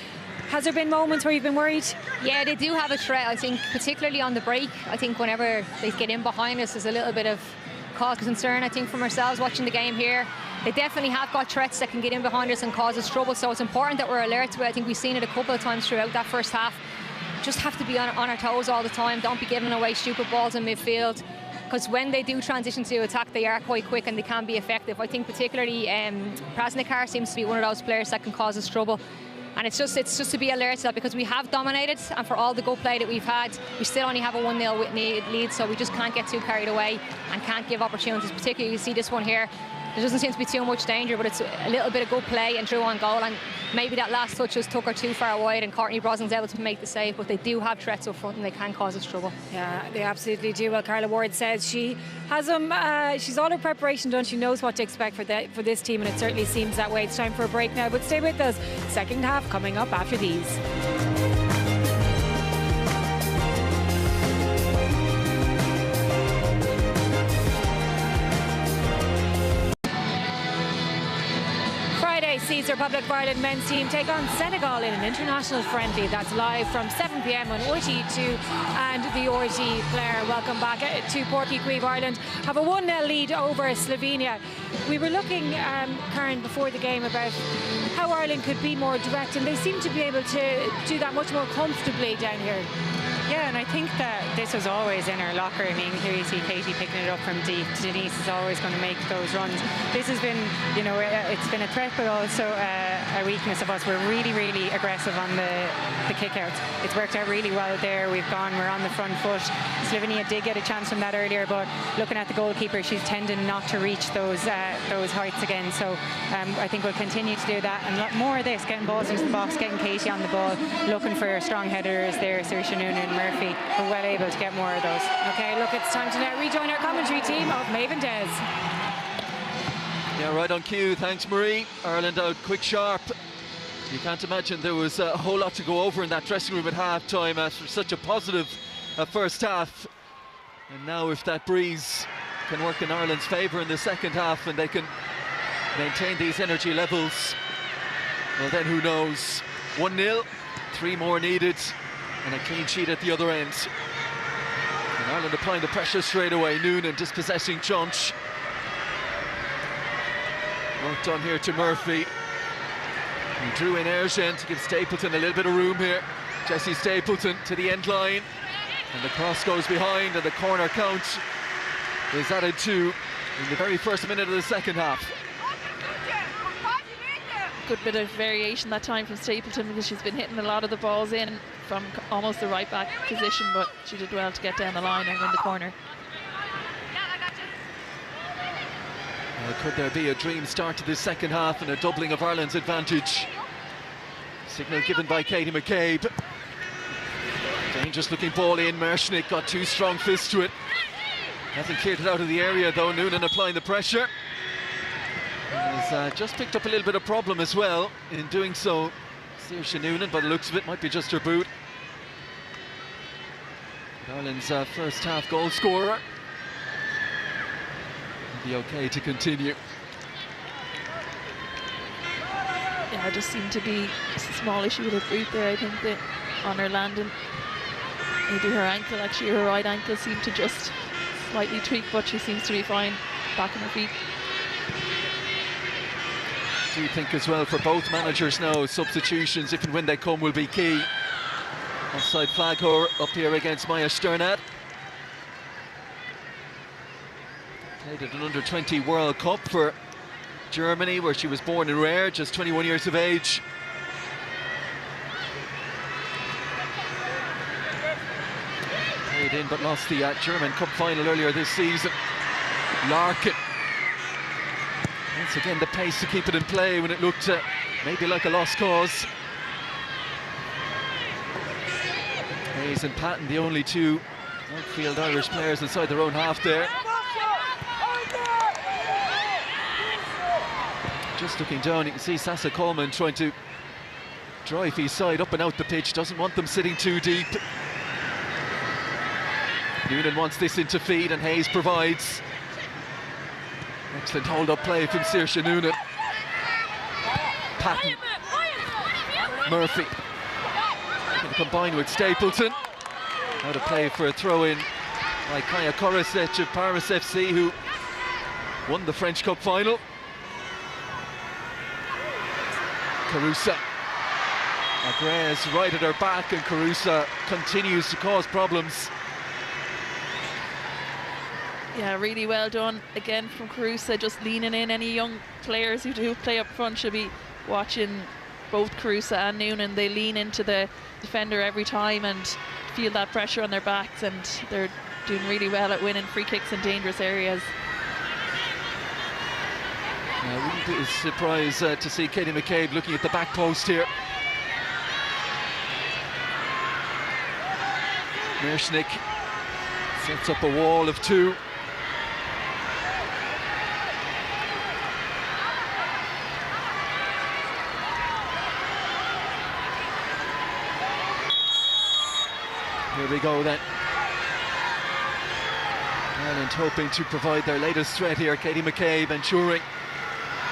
Has there been moments where you've been worried? Yeah, they do have a threat, I think, particularly on the break. I think whenever they get in behind us, there's a little bit of cause for concern, I think, from ourselves watching the game here. They definitely have got threats that can get in behind us and cause us trouble, so it's important that we're alert to it. I think we've seen it a couple of times throughout that first half. Just have to be on our toes all the time. Don't be giving away stupid balls in midfield, because when they do transition to attack, they are quite quick and they can be effective. I think particularly Prasnikar seems to be one of those players that can cause us trouble. And it's just to be alert to that, because we have dominated, and for all the good play that we've had, we still only have a 1-0 lead, so we just can't get too carried away and can't give opportunities. Particularly, you see this one here, there doesn't seem to be too much danger, but it's a little bit of good play and through on goal, and maybe that last touch just took her too far wide and Courtney Brosnan's able to make the save, but they do have threats up front and they can cause us trouble. Yeah, they absolutely do. Well, Carla Ward says she has she's all her preparation done, she knows what to expect for this team, and it certainly seems that way. It's time for a break now, but stay with us. Second half coming up after these. Sees the Republic of Ireland men's team take on Senegal in an international friendly. That's live from 7 p.m. on RTÉ2 and the RTÉ player. Welcome back to Páirc Uí Chaoimh. Ireland have a 1-0 lead over Slovenia. We were looking, Karen, before the game about how Ireland could be more direct, and they seem to be able to do that much more comfortably down here. Yeah, and I think that this was always in her locker. I mean, here you see Katie picking it up from deep. Denise is always going to make those runs. This has been, you know, it's been a threat, but also a weakness of us. We're really, really aggressive on the kickouts. It's worked out really well there. We're on the front foot. Slovenia did get a chance from that earlier, but looking at the goalkeeper, she's tending not to reach those heights again. So I think we'll continue to do that, and more of this, getting balls into the box, getting Katie on the ball, looking for strong headers there. Saoirse Noonan and Murphy are well able to get more of those. Okay, look, it's time to now rejoin our commentary team of Maeve and Des. Yeah, right on cue. Thanks, Marie. Ireland out quick, sharp. You can't imagine there was a whole lot to go over in that dressing room at half-time after such a positive first half. And now if that breeze can work in Ireland's favour in the second half and they can maintain these energy levels, well then who knows. 1-0, 3 more needed, and a clean sheet at the other end. And Ireland applying the pressure straight away. Noonan dispossessing Chonch. Work done here to Murphy. He drew in Ergen to give Stapleton a little bit of room here. Jessie Stapleton to the end line. And the cross goes behind, and the corner count is added to in the very first minute of the second half. Good bit of variation that time from Stapleton, because she's been hitting a lot of the balls in from almost the right back position, but she did well to get down the line and win the corner. Well, could there be a dream start to this second half and a doubling of Ireland's advantage? Signal given by Katie McCabe. Dangerous looking ball in. Mershnik got 2 strong fists to it. Hasn't cleared it out of the area though. Noonan applying the pressure. Has just picked up a little bit of problem as well in doing so. Saoirse Noonan, by the looks of it, might be just her boot. But Ireland's first half goal scorer. Be okay to continue. Yeah, just seemed to be a small issue with her boot there. I think that on her landing, maybe her ankle, actually her right ankle seemed to just slightly tweak, but she seems to be fine back on her feet. Do you think as well for both managers now, substitutions, if and when they come, will be key? Offside flag up here against Maya Sternad. Played at an under-20 World Cup for Germany, where she was born and reared, just 21 years of age. Played in but lost the German Cup final earlier this season. Larkin. Once again, the pace to keep it in play when it looked maybe like a lost cause. Hayes and Patton, the only 2 outfield Irish players inside their own half there. Just looking down, you can see Sasa Coleman trying to drive his side up and out the pitch, doesn't want them sitting too deep. Noonan wants this into feed, and Hayes provides. Excellent hold-up play from Saoirse Noonan. Patton. Murphy. Going to combine with Stapleton. Out of play for a throw-in by Kaya Korosec of Paris FC, who won the French Cup final. Carusa. Agrez right at her back, and Carusa continues to cause problems. Yeah, really well done again from Carusa, just leaning in. Any young players who do play up front should be watching both Carusa and Noonan. They lean into the defender every time and feel that pressure on their backs, and they're doing really well at winning free kicks in dangerous areas. I wouldn't be surprised to see Katie McCabe looking at the back post here. Mershnik sets up a wall of 2. Here we go then. Ireland hoping to provide their latest threat here. Katie McCabe ensuring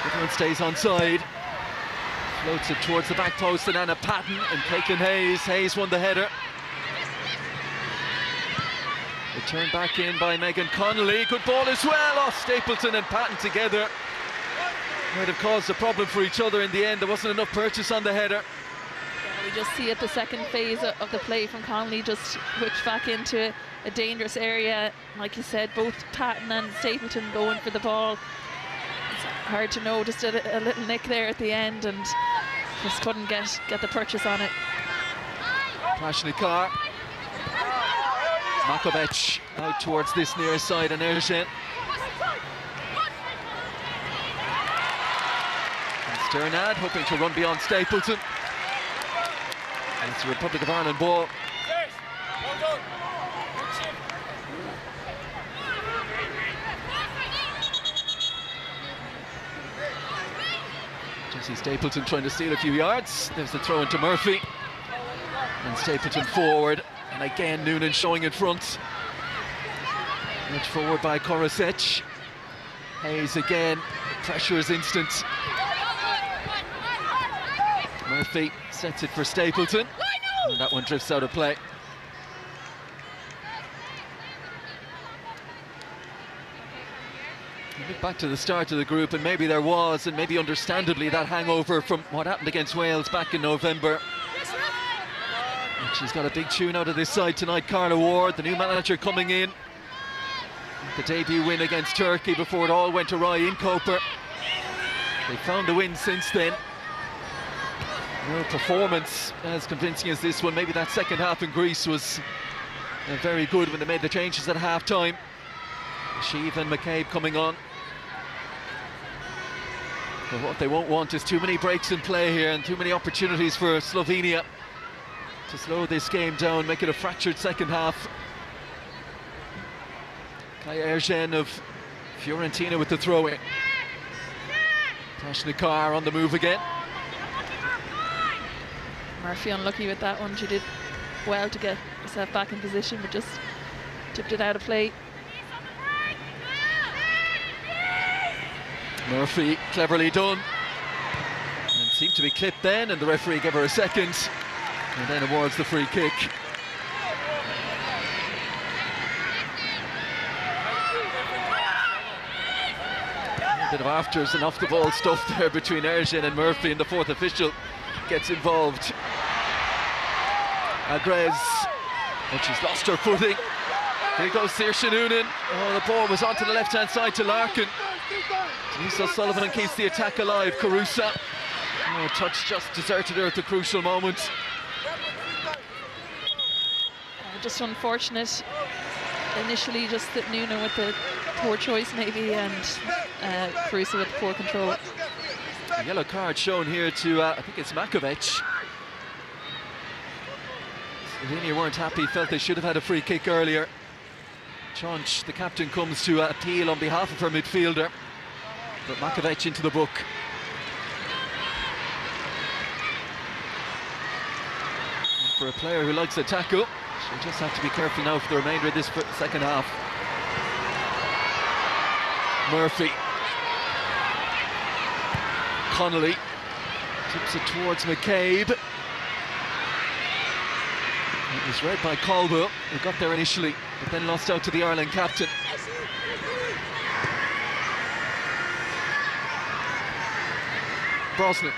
everyone stays on side. Floats it towards the back post, and Anna Patton and Caitlin Hayes. Hayes won the header. It turned back in by Megan Connolly. Good ball as well. Oh, Stapleton and Patton together might have caused a problem for each other in the end. There wasn't enough purchase on the header. We just see at the second phase of the play from Connolly, just whipped back into a dangerous area. Like you said, both Patton and Stapleton going for the ball. It's hard to know, just a little nick there at the end, and just couldn't get the purchase on it. Prashnikar. Makovic out towards this near side, and Ergen. And Sternad hoping to run beyond Stapleton. And it's a Republic of Ireland ball. Jesse Stapleton trying to steal a few yards. There's the throw into Murphy. And Stapleton forward. And again, Noonan showing in front. Edge forward by Korosec. Hayes again. Pressure is instant. Murphy sets it for Stapleton. And that one drifts out of play. Look back to the start of the group, and maybe there was, and maybe understandably, that hangover from what happened against Wales back in November. And she's got a big tune out of this side tonight, Carla Ward, the new manager coming in. The debut win against Turkey before it all went awry in Koper. They found a win since then. No performance as convincing as this one. Maybe that second half in Greece was very good when they made the changes at half-time. Sheev and McCabe coming on. But what they won't want is too many breaks in play here and too many opportunities for Slovenia to slow this game down, make it a fractured second half. Kaya Ergen of Fiorentina with the throw-in. Prashnikar on the move again. Murphy unlucky with that one. She did well to get herself back in position, but just tipped it out of play. Murphy cleverly done, and seemed to be clipped then, and the referee gave her a second, and then awards the free kick. A bit of afters and off the ball stuff there between Ergen and Murphy, and the fourth official gets involved. Agrez, but she's lost her footing. Here goes Saoirse Noonan. Oh, the ball was onto the left-hand side to Larkin. Denise O'Sullivan keeps the attack alive. Carusa, oh, touch just deserted her at the crucial moment. Just unfortunate initially, just that Noonan with the poor choice maybe, and Carusa with the poor control. A yellow card shown here to, I think it's Makovic. Slovenia weren't happy, felt they should have had a free kick earlier. Chonch, the captain, comes to appeal on behalf of her midfielder. But Makovic into the book. And for a player who likes a tackle, she'll just have to be careful now for the remainder of this second half. Murphy. Connolly tips it towards McCabe. It was read by Caldwell, who got there initially, but then lost out to the Ireland captain. Brosnan.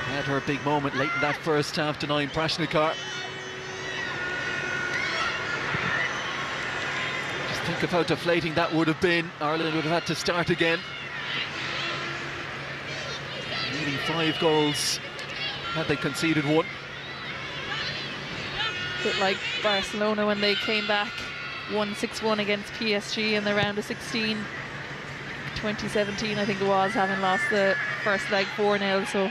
Had her big moment late in that first half, denying Prashnikar. Just think of how deflating that would have been. Ireland would have had to start again. Needing 5 goals had they conceded 1. A bit like Barcelona when they came back 1-6-1 against PSG in the round of 16. 2017 I think it was, having lost the first leg 4-0, so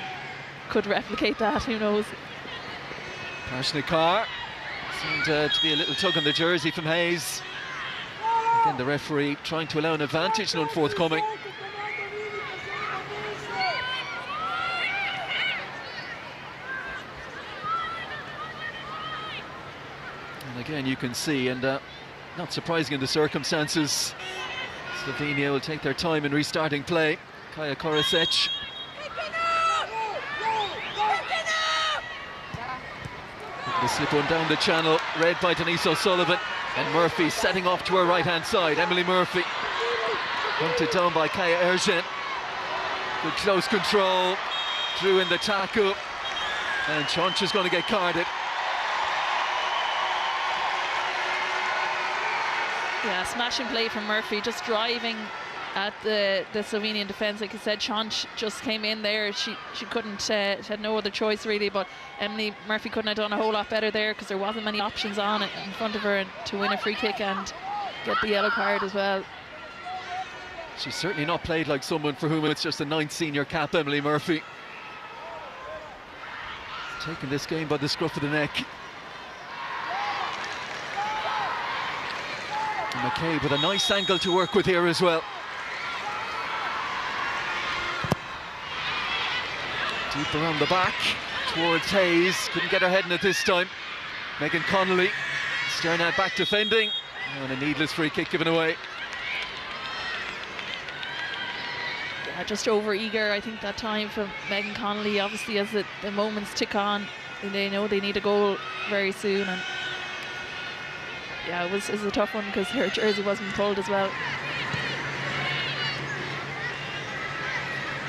could replicate that, who knows. Prashnikar seemed to be a little tug on the jersey from Hayes. Again, the referee trying to allow an advantage, none forthcoming. And again, you can see, and not surprising in the circumstances, Slovenia will take their time in restarting play. Kaya Korosec. The slip one down the channel, read by Denise O'Sullivan, and Murphy setting off to her right-hand side. Emily Murphy hunted down by Kaya Ergen. Good close control, drew in the tackle, and Chonch is going to get carded. Yeah, smashing play from Murphy, just driving at the Slovenian defence. Like I said, Chonch just came in there. She couldn't, she had no other choice really, but Emily Murphy couldn't have done a whole lot better there because there wasn't many options on it in front of her to win a free kick and get the yellow card as well. She's certainly not played like someone for whom it's just a 9th senior cap, Emily Murphy. Taking this game by the scruff of the neck. And McCabe with a nice angle to work with here as well. Deep around the back towards Hayes. Couldn't get her head in it this time. Megan Connolly. Sternad back defending. And a needless free kick given away. Yeah, just over eager, I think, that time from Megan Connolly. Obviously, as the moments tick on, they know they need a goal very soon. And yeah, it was a tough one because her jersey wasn't pulled as well.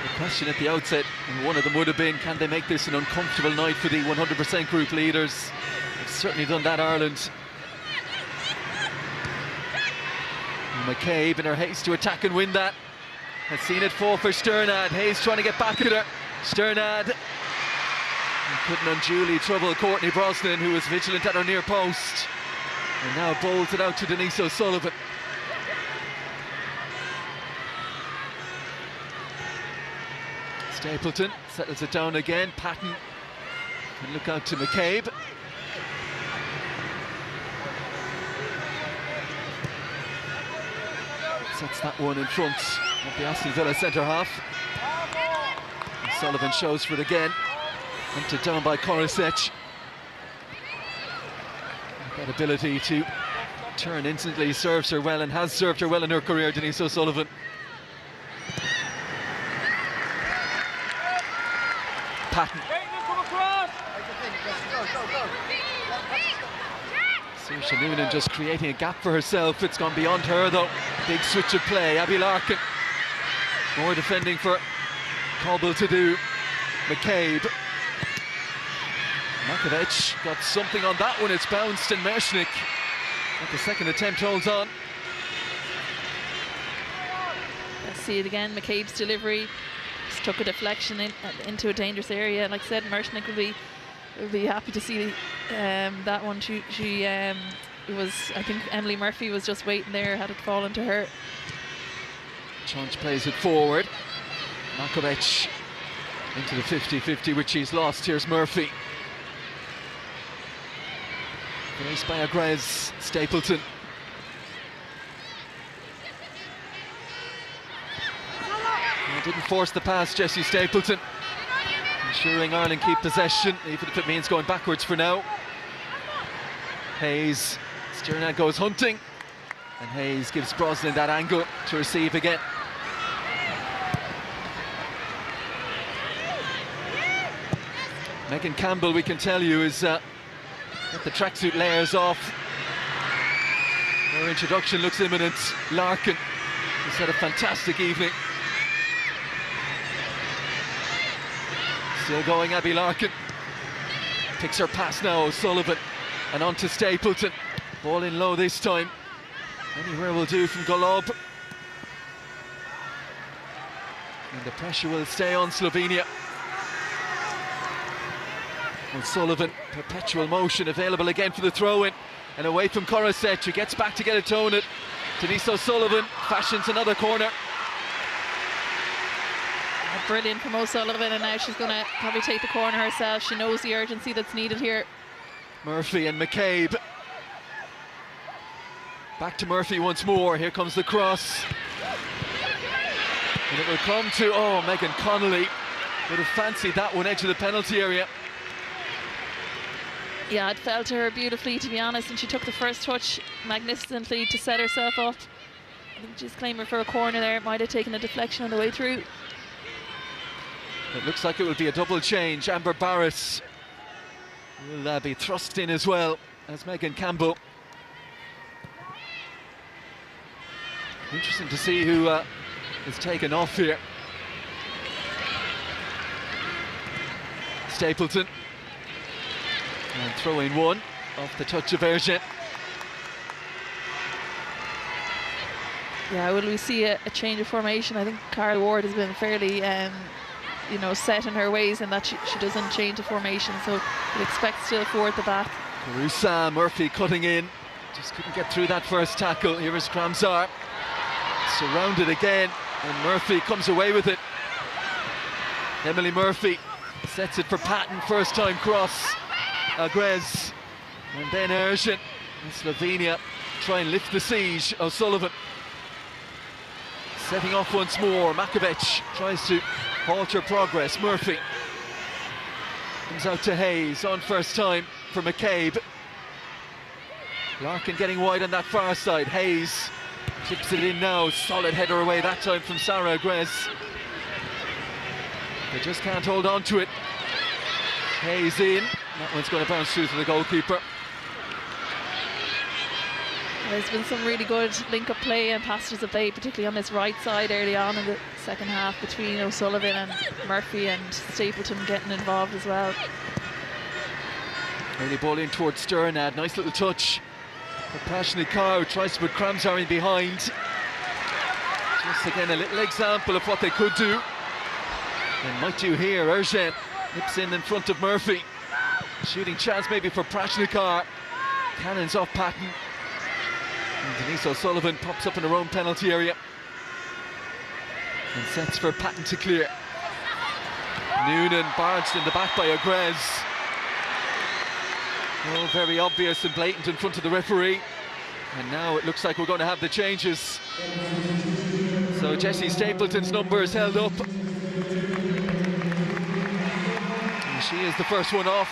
The question at the outset, and one of them would have been, can they make this an uncomfortable night for the 100% group leaders? They've certainly done that, Ireland. And McCabe, in her haste to attack and win that, has seen it fall for Sternad. Hayes trying to get back at her. Sternad couldn't unduly trouble Courtney Brosnan, who was vigilant at her near post. And now bowls it out to Denise O'Sullivan. Stapleton settles it down again. Patton can look out to McCabe. Sets that one in front of the Aston Villa centre half. And Sullivan shows for it again. Hunted down by Korosec. That ability to turn instantly serves her well and has served her well in her career, Denise O'Sullivan. Patton. Saoirse Noonan just creating a gap for herself. It's gone beyond her though. Big switch of play. Abby Larkin. More defending for Cobble to do. McCabe. Makovic got something on that one. It's bounced and Mershnik at the second attempt holds on. Let's see it again. McCabe's delivery just took a deflection into a dangerous area. Like I said, Mershnik will be happy to see that one. It was, I think Emily Murphy was just waiting there, had it fallen to her. Chonch plays it forward. Makovic into the 50-50, which he's lost. Here's Murphy. Faced by Agrez. Stapleton. Didn't force the pass, Jessie Stapleton. Ensuring Ireland keep possession, even if it means going backwards for now. Hayes. Sternad goes hunting. And Hayes gives Brosnan that angle to receive again. Megan Campbell, we can tell you, is got the tracksuit layers off. Her introduction looks imminent. Larkin has had a fantastic evening. Still going, Abby Larkin. Picks her pass now, O'Sullivan. And on to Stapleton. Ball in low this time. Anywhere will do from Golob. And the pressure will stay on Slovenia. O'Sullivan, perpetual motion available again for the throw-in. And away from Korosec, who gets back to get it thrown it. Denise O'Sullivan fashions another corner. Brilliant from O'Sullivan, and now she's going to probably take the corner herself. She knows the urgency that's needed here. Murphy and McCabe. Back to Murphy once more. Here comes the cross. And it will come to, Megan Connolly. Would have fancied that one edge of the penalty area. Yeah, it fell to her beautifully, to be honest, and she took the first touch magnificently to set herself up. I think she's claiming for a corner there. It might have taken a deflection on the way through. It looks like it will be a double change. Amber Barris will be thrust in as well as Megan Campbell. Interesting to see who is taken off here. Stapleton. And throw in one off the touch of Ergen. Yeah, will we see a change of formation? I think Carla Ward has been fairly you know, set in her ways, and that she doesn't change the formation, so we'd expect still four at the back. Carusa, Murphy cutting in, just couldn't get through that first tackle. Here is Kramzar, surrounded again, and Murphy comes away with it. Emily Murphy sets it for Patton, first time cross. Agrez, and then Ergen. And Slovenia try and lift the siege. O'Sullivan setting off once more. Makovic tries to halt her progress. Murphy comes out to Hayes on first time for McCabe. Larkin getting wide on that far side. Hayes chips it in now. Solid header away that time from Sarah Agrez. They just can't hold on to it. Hayes in. That one's going to bounce through to the goalkeeper. There's been some really good link-up play and passages of play, particularly on this right side early on in the second half between O'Sullivan and Murphy, and Stapleton getting involved as well. Early ball in towards Sternad. Nice little touch. But Prashni Kaur tries to put Kramzar in behind. Just again a little example of what they could do. And might do here. Ergen nips in front of Murphy. Shooting chance maybe for Prashnikar. Cannons off Patton. And Denise O'Sullivan pops up in her own penalty area and sets for Patton to clear. Noonan barged in the back by Agrez. Oh, very obvious and blatant in front of the referee. And now it looks like we're going to have the changes. So Jessie Stapleton's number is held up. And she is the first one off.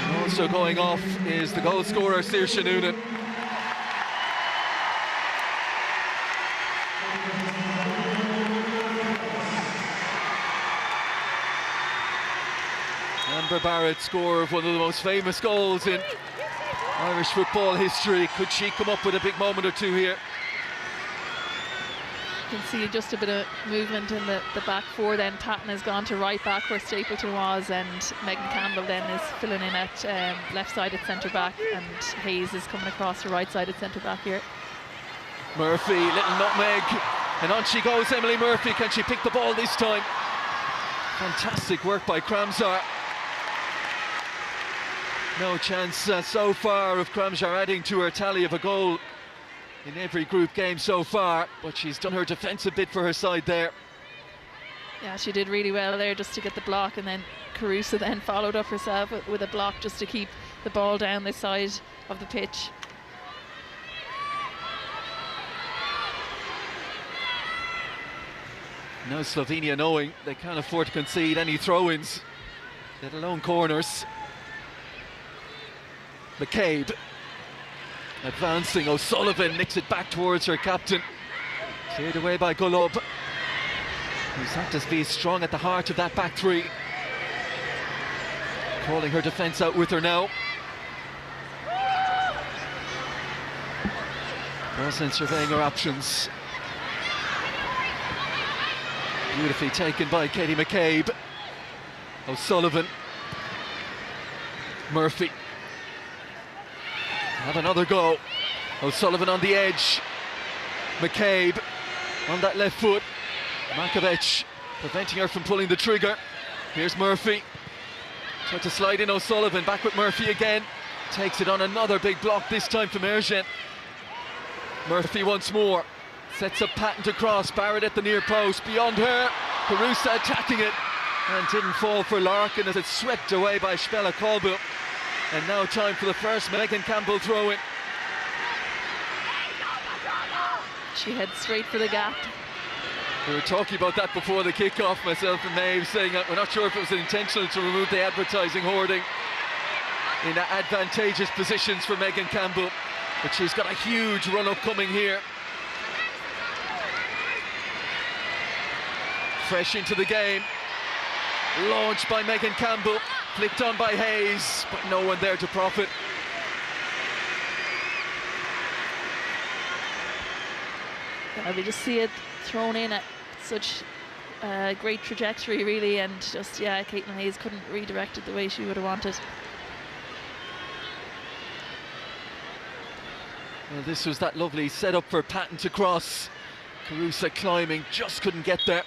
And also going off is the goal scorer, Saoirse Noonan. Amber Barrett, scorer of one of the most famous goals in Irish football history. Could she come up with a big moment or two here? You can see just a bit of movement in the back four. Then Patton has gone to right back where Stapleton was, and Megan Campbell then is filling in at left side at centre back, and Hayes is coming across to right side at centre back here. Murphy, little nutmeg, and on she goes. Emily Murphy, can she pick the ball this time? Fantastic work by Kramzar. No chance so far of Kramzar adding to her tally of a goal in every group game so far, but she's done her defensive bit for her side there. Yeah, she did really well there just to get the block, and then Carusa then followed up herself with a block just to keep the ball down this side of the pitch. Now Slovenia knowing they can't afford to concede any throw-ins, let alone corners. McCabe advancing. O'Sullivan nicks it back towards her captain. Cleared away by Golob, who's had to be strong at the heart of that back three. Calling her defence out with her now. Brosnan surveying her options. Beautifully taken by Katie McCabe. O'Sullivan. Murphy. Have another go. O'Sullivan on the edge. McCabe on that left foot. Makovic preventing her from pulling the trigger. Here's Murphy. Tried to slide in O'Sullivan. Back with Murphy again. Takes it on another big block, this time from Ergen. Murphy once more. Sets up Patton to cross. Barrett at the near post. Beyond her. Carusa attacking it. And didn't fall for Larkin as it's swept away by Spela Colby. And now time for the first Megan Campbell throw-in. She heads straight for the gap. We were talking about that before the kick-off, myself and Maeve, saying that we're not sure if it was intentional to remove the advertising hoarding in advantageous positions for Megan Campbell, but she's got a huge run-up coming here. Fresh into the game. Launched by Megan Campbell. Flicked on by Hayes, but no one there to profit. we just see it thrown in at such a great trajectory, really, and just, yeah, Caitlin Hayes couldn't redirect it the way she would have wanted. Well, this was that lovely setup for Patton to cross. Carusa climbing, just couldn't get there.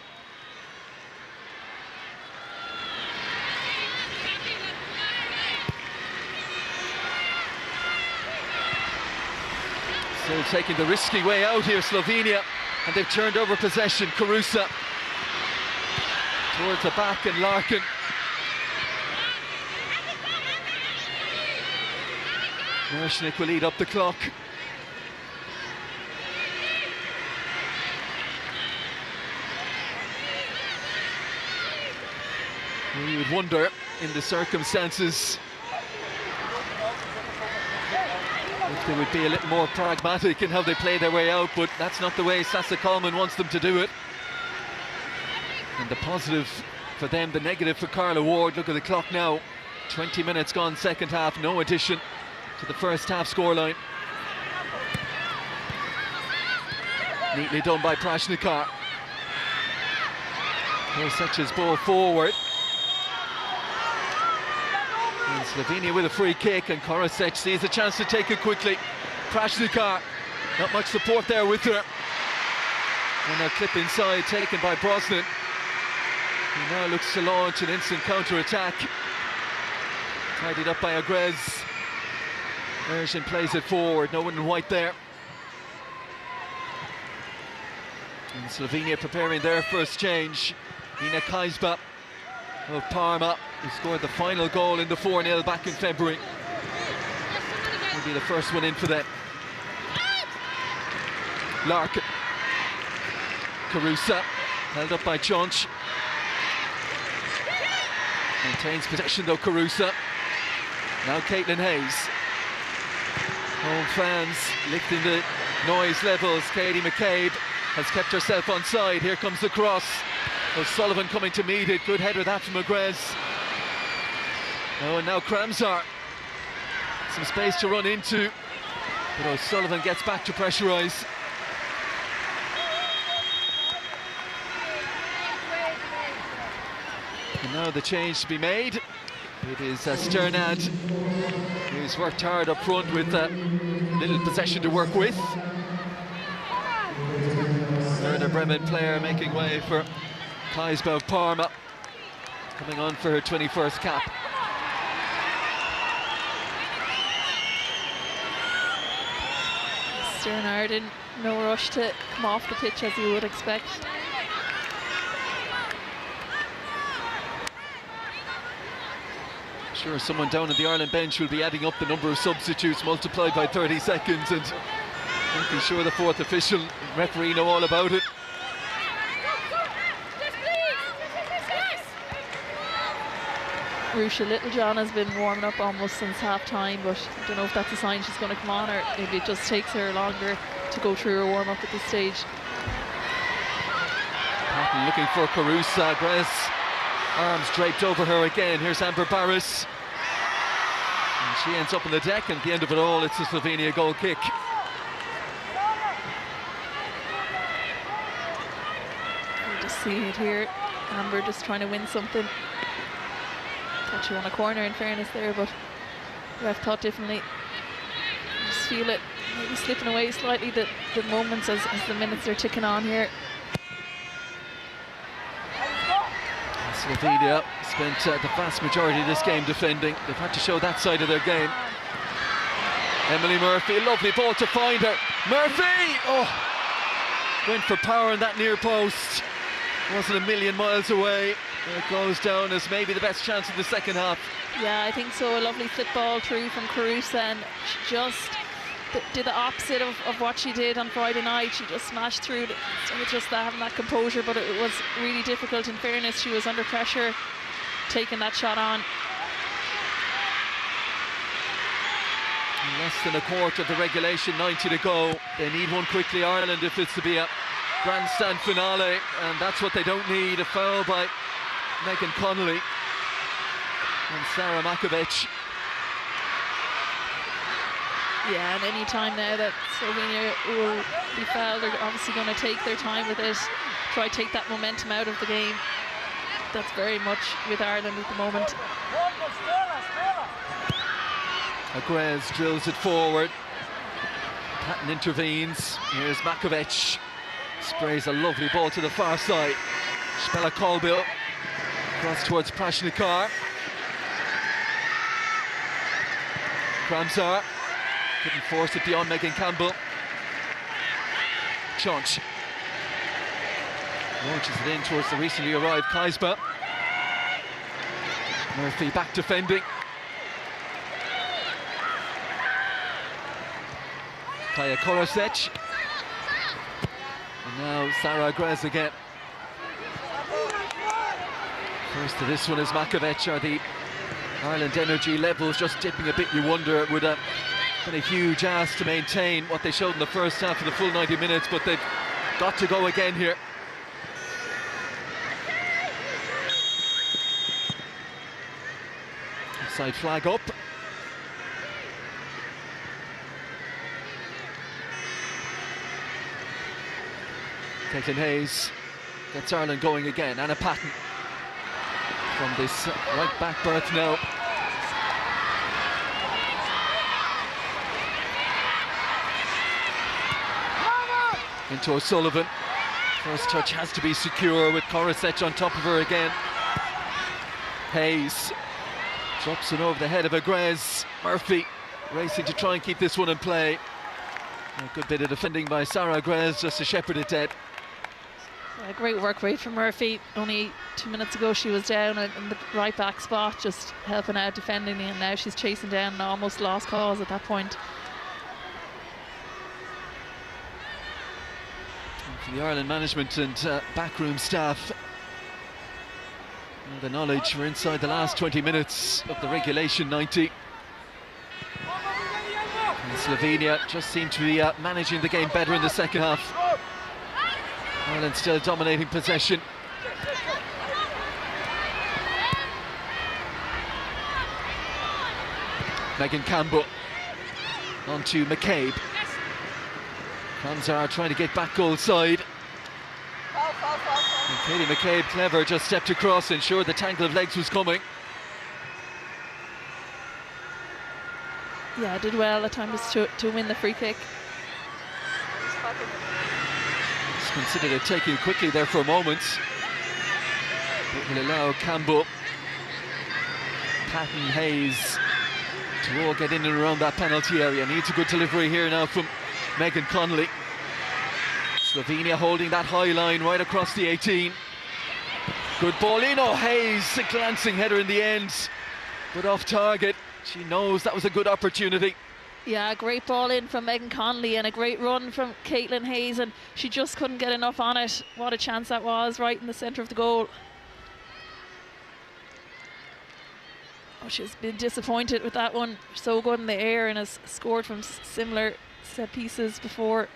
Still taking the risky way out here, Slovenia, and they've turned over possession. Carusa towards the back, and Larkin. Mershnik will lead up the clock. Well, you would wonder, in the circumstances, if they would be a little more pragmatic in how they play their way out, but that's not the way Sasa Coleman wants them to do it. And the positive for them, the negative for Carla Ward. Look at the clock now, 20 minutes gone, second half, no addition to the first half scoreline. Neatly done by Prashnikar. Such ball forward. And Slovenia with a free kick, and Korosec sees a chance to take it quickly. Prashnikar, not much support there with her. And a clip inside taken by Brosnan. He now looks to launch an instant counter-attack. Tidied up by Agrez. Ersin plays it forward, no one in white there. And Slovenia preparing their first change. Ina Kaisba of Parma, who scored the final goal in the 4-0 back in February. Will be the first one in for them. Larkin. Carusa, held up by Chonch. Maintains possession though, Carusa. Now Caitlin Hayes. Home fans lifting the noise levels. Katie McCabe has kept herself on side. Here comes the cross. O'Sullivan coming to meet it. Good header that from Agrez. Oh, and now Kramzar. Some space to run into, but O'Sullivan gets back to pressurise. And now the change to be made. It is Sternad, who's worked hard up front with little possession to work with. Werder Bremen player making way for Kaisba of Parma, coming on for her 21st cap. Sternard in no rush to come off the pitch as you would expect. Sure, someone down at the Ireland bench will be adding up the number of substitutes multiplied by 30 seconds and making sure the fourth official and referee know all about it. Rusha Littlejohn has been warming up almost since half-time, but I don't know if that's a sign she's going to come on, or maybe it just takes her longer to go through her warm-up at this stage. Patton looking for Carusa. Agrez, arms draped over her again. Here's Amber Barris. And she ends up on the deck, and at the end of it all, it's a Slovenia goal kick. You just see it here. Amber just trying to win something. Thought she won a corner, in fairness there, but the ref thought differently. You just feel it maybe slipping away slightly, the moments as the minutes are ticking on here. Slovenia spent the vast majority of this game defending. They've had to show that side of their game. Emily Murphy, a lovely ball to find her. Murphy! Oh! Went for power in that near post. Wasn't a million miles away. It goes down as maybe the best chance of the second half. Yeah, I think so. A lovely flip ball through from Carusa, and she just did the opposite of what she did on Friday night. She just smashed through with just having that composure, but it was really difficult. In fairness, she was under pressure taking that shot on. In less than a quarter of the regulation, 90 to go. They need one quickly, Ireland, if it's to be a grandstand finale, and that's what they don't need. A foul by Megan Connolly and Sarah Makovic. Yeah, and any time now that Slovenia will be fouled, they're obviously going to take their time with it, try to take that momentum out of the game. That's very much with Ireland at the moment. Agrez drills it forward. Patton intervenes. Here's Makovic. Sprays a lovely ball to the far side. Spela Colbill. Cross towards Prashnikar. Kramsar. Couldn't force it beyond Megan Campbell. Chonch. Launches it in towards the recently arrived Kaisba. Murphy back defending. Kaya Korosec. And now Sarah Agrez again. First to this one is Makovic. Are the Ireland energy levels just dipping a bit? You wonder. It would have been a huge ask to maintain what they showed in the first half of the full 90 minutes, but they've got to go again here. Side flag up. Caitlin Hayes gets Ireland going again. Anna Patton from this right back berth now. Into O'Sullivan. First touch has to be secure with Korosec on top of her again. Hayes drops it over the head of Agrez. Murphy racing to try and keep this one in play. A good bit of defending by Sarah Agrez just to shepherd it dead. Great work rate from Murphy. Only 2 minutes ago she was down in the right back spot, just helping out defending, and now she's chasing down an almost lost cause at that point. And for the Ireland management and backroom staff, the knowledge we're inside the last 20 minutes of the regulation 90. And Slovenia just seem to be managing the game better in the second half. Ireland still dominating possession. Megan Campbell on to McCabe. Kramsar trying to get back goal side. And Katie McCabe, clever, just stepped across, ensured the tangle of legs was coming. Yeah, did well at times to win the free kick. Considered it taking quickly there for a moment. It will allow Campbell, Patton, Hayes to all get in and around that penalty area. Needs a good delivery here now from Megan Connolly. Slovenia holding that high line right across the 18. Good ball in. Oh, Hayes, a glancing header in the end, but off target. She knows that was a good opportunity. Yeah, great ball in from Megan Connolly and a great run from Caitlin Hayes, and she just couldn't get enough on it. What a chance that was, right in the centre of the goal. Oh, she's been disappointed with that one. So good in the air and has scored from similar set pieces before.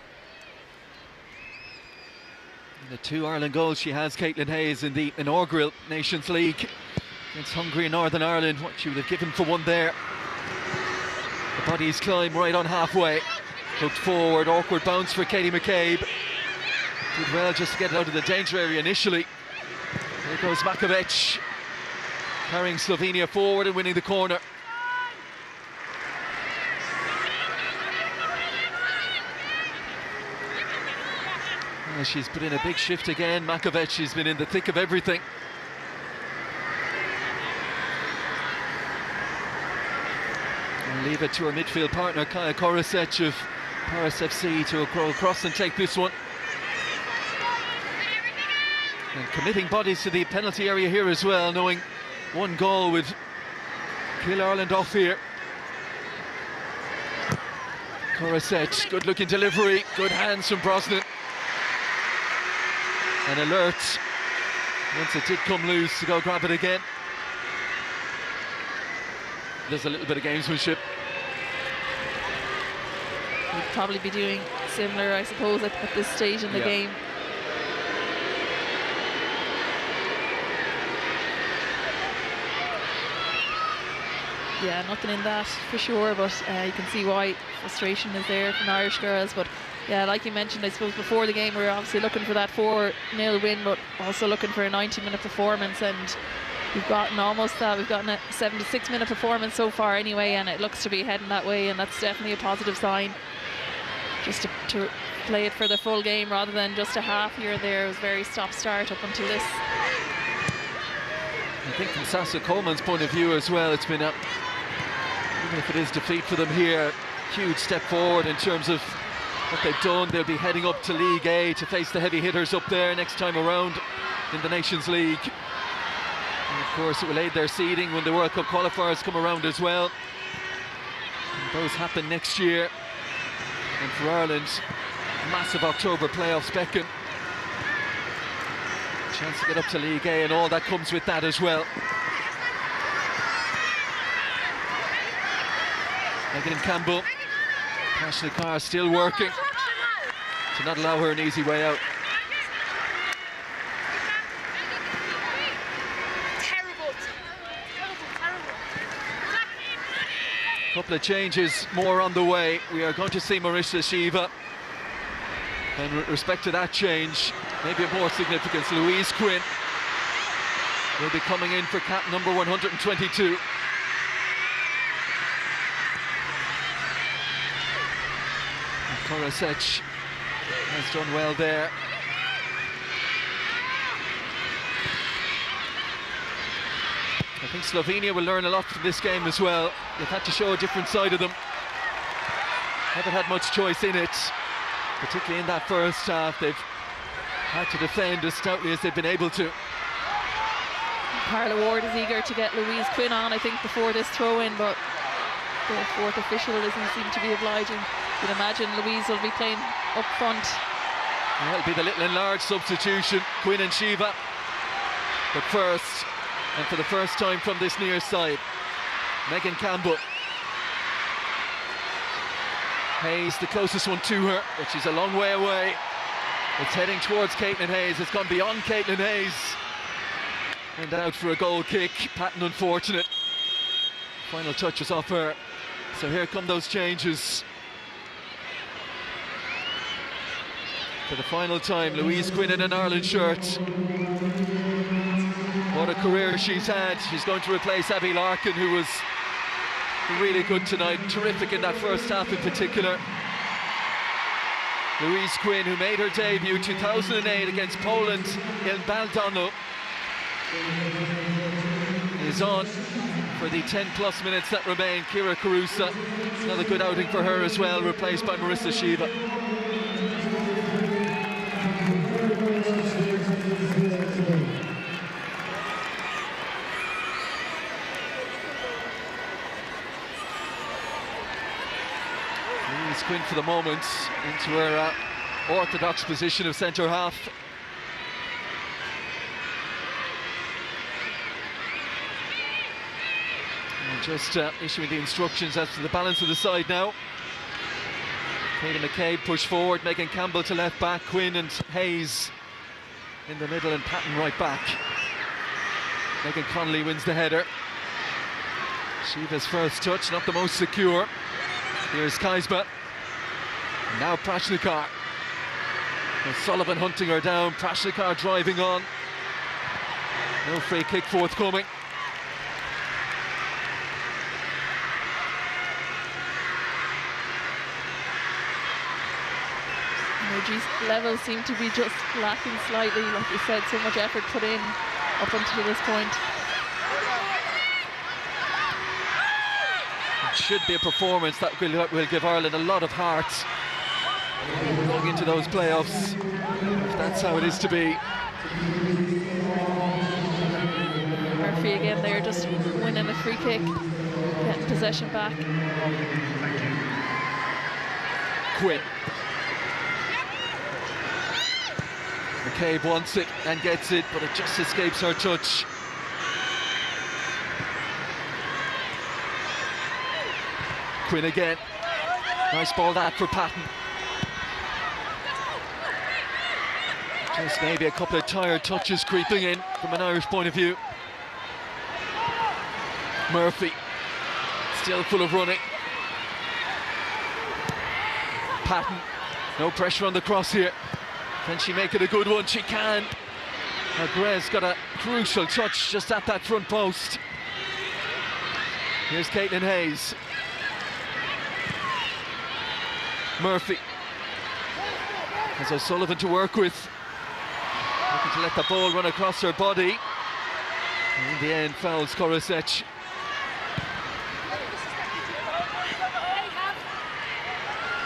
The 2 Ireland goals she has, Caitlin Hayes, in the inaugural Nations League against Hungary and Northern Ireland. What she would have given for one there. The bodies climb right on halfway. Hooked forward, awkward bounce for Katie McCabe. Did well just to get it out of the danger area initially. There goes Makovic, carrying Slovenia forward and winning the corner. Well, she's put in a big shift again. Makovic has been in the thick of everything. Leave it to her midfield partner Kaya Korosec of Paris FC to go across and take this one. And committing bodies to the penalty area here as well, knowing one goal would kill Ireland off here. Korosec, good looking delivery, good hands from Brosnan. An alert once it did come loose to go grab it again. There's a little bit of gamesmanship. We'd probably be doing similar, I suppose, at this stage in the game. yeah, nothing in that for sure, but you can see why frustration is there from Irish girls. But yeah, like you mentioned, I suppose before the game we were obviously looking for that 4-0 win, but also looking for a 90-minute performance, and we've gotten almost that. We've gotten a 76-minute performance so far anyway, and it looks to be heading that way, and that's definitely a positive sign. Just to play it for the full game rather than just a half here and there. It was very stop-start up until this. I think from Sasa Coleman's point of view as well, it's been a, even if it is defeat for them here, huge step forward in terms of what they've done. They'll be heading up to League A to face the heavy hitters up there next time around in the Nations League. And of course it will aid their seeding when the World Cup qualifiers come around as well. And those happen next year. And for Ireland, massive October playoffs beckon. Chance to get up to League A and all that comes with that as well. Megan Campbell, Ashley Carr still working to not allow her an easy way out. Couple of changes more on the way. We are going to see Marissa Shiva, and with respect to that change, maybe of more significance, Louise Quinn will be coming in for cap number 122. Korosec has done well there. I think Slovenia will learn a lot from this game as well. They've had to show a different side of them. Haven't had much choice in it, particularly in that first half. They've had to defend as stoutly as they've been able to. Carla Ward is eager to get Louise Quinn on, I think, before this throw-in, but the fourth official doesn't seem to be obliging. You'd imagine Louise will be playing up front. Well, it'll be the little and large substitution, Quinn and Shiva. But first, and for the first time from this near side, Megan Campbell. Hayes, the closest one to her, but she's a long way away. It's heading towards Caitlin Hayes. It's gone beyond Caitlin Hayes. And out for a goal kick. Patton unfortunate. Final touch is off her. So here come those changes. For the final time, Louise Quinn in an Ireland shirt. What a career she's had. She's going to replace Abby Larkin, who was really good tonight. Terrific in that first half in particular. Louise Quinn, who made her debut 2008 against Poland in Baldano, is on for the 10+ minutes that remain. Kira Carusa, another good outing for her as well, replaced by Marissa Shiva. Louise Quinn for the moment into her orthodox position of centre half. And just issuing the instructions as to the balance of the side now. Katie McCabe push forward, Megan Campbell to left back, Quinn and Hayes in the middle and Patton right back. Megan Connolly wins the header. Shiva's first touch, not the most secure. Here's Kaisba. Now Prashnikar. Sullivan hunting her down, Prashnikar driving on. No free kick forthcoming. Energy levels seem to be just lacking slightly, like you said, so much effort put in up until this point. It should be a performance that will give Ireland a lot of heart going into those playoffs, if that's how it is to be. Murphy again there, just winning a free kick, getting possession back. Quinn. McCabe wants it and gets it, but it just escapes her touch. Quinn again. Nice ball that for Patton. Just maybe a couple of tired touches creeping in from an Irish point of view. Murphy. Still full of running. Patton, no pressure on the cross here. Can she make it a good one? She can. Grez got a crucial touch just at that front post. Here's Caitlin Hayes. Murphy has O'Sullivan to work with. Looking to let the ball run across her body. And in the end, fouls Korosec.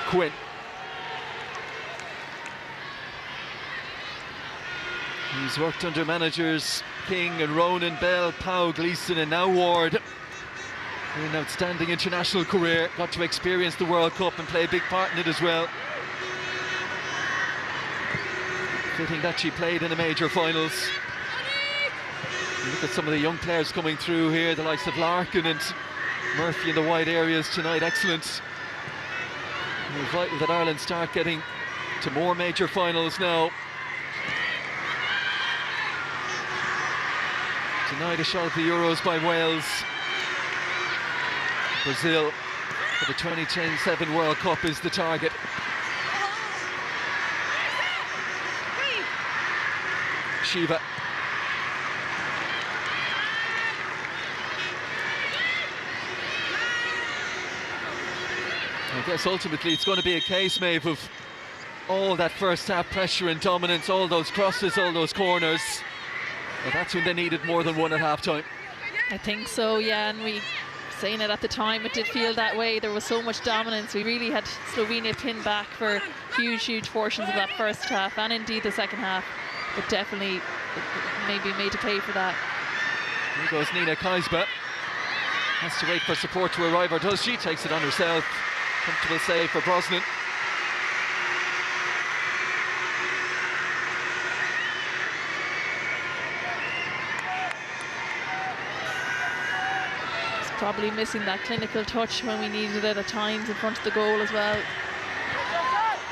Quinn. He's worked under managers King and Ronan, Bell, Powell, Gleeson and now Ward. An outstanding international career, got to experience the World Cup and play a big part in it as well. Fitting that she played in the major finals. Look at some of the young players coming through here, the likes of Larkin and Murphy in the wide areas tonight, excellent. It's vital that Ireland start getting to more major finals now. Tonight a shot at the Euros by Wales. Brazil for the 2027 World Cup is the target. Shiva. I guess ultimately it's going to be a case, Maeve, of all that first half pressure and dominance, all those crosses, all those corners. Well, that's when they needed more than one at half-time. I think so, yeah, and we saying it at the time, it did feel that way. There was so much dominance. We really had Slovenia pinned back for huge portions of that first half and indeed the second half, but definitely maybe made to pay for that. Here goes Nina Kaisba. Has to wait for support to arrive, or does she? Takes it on herself. Comfortable save for Brosnan. Probably missing that clinical touch when we needed it at times in front of the goal as well.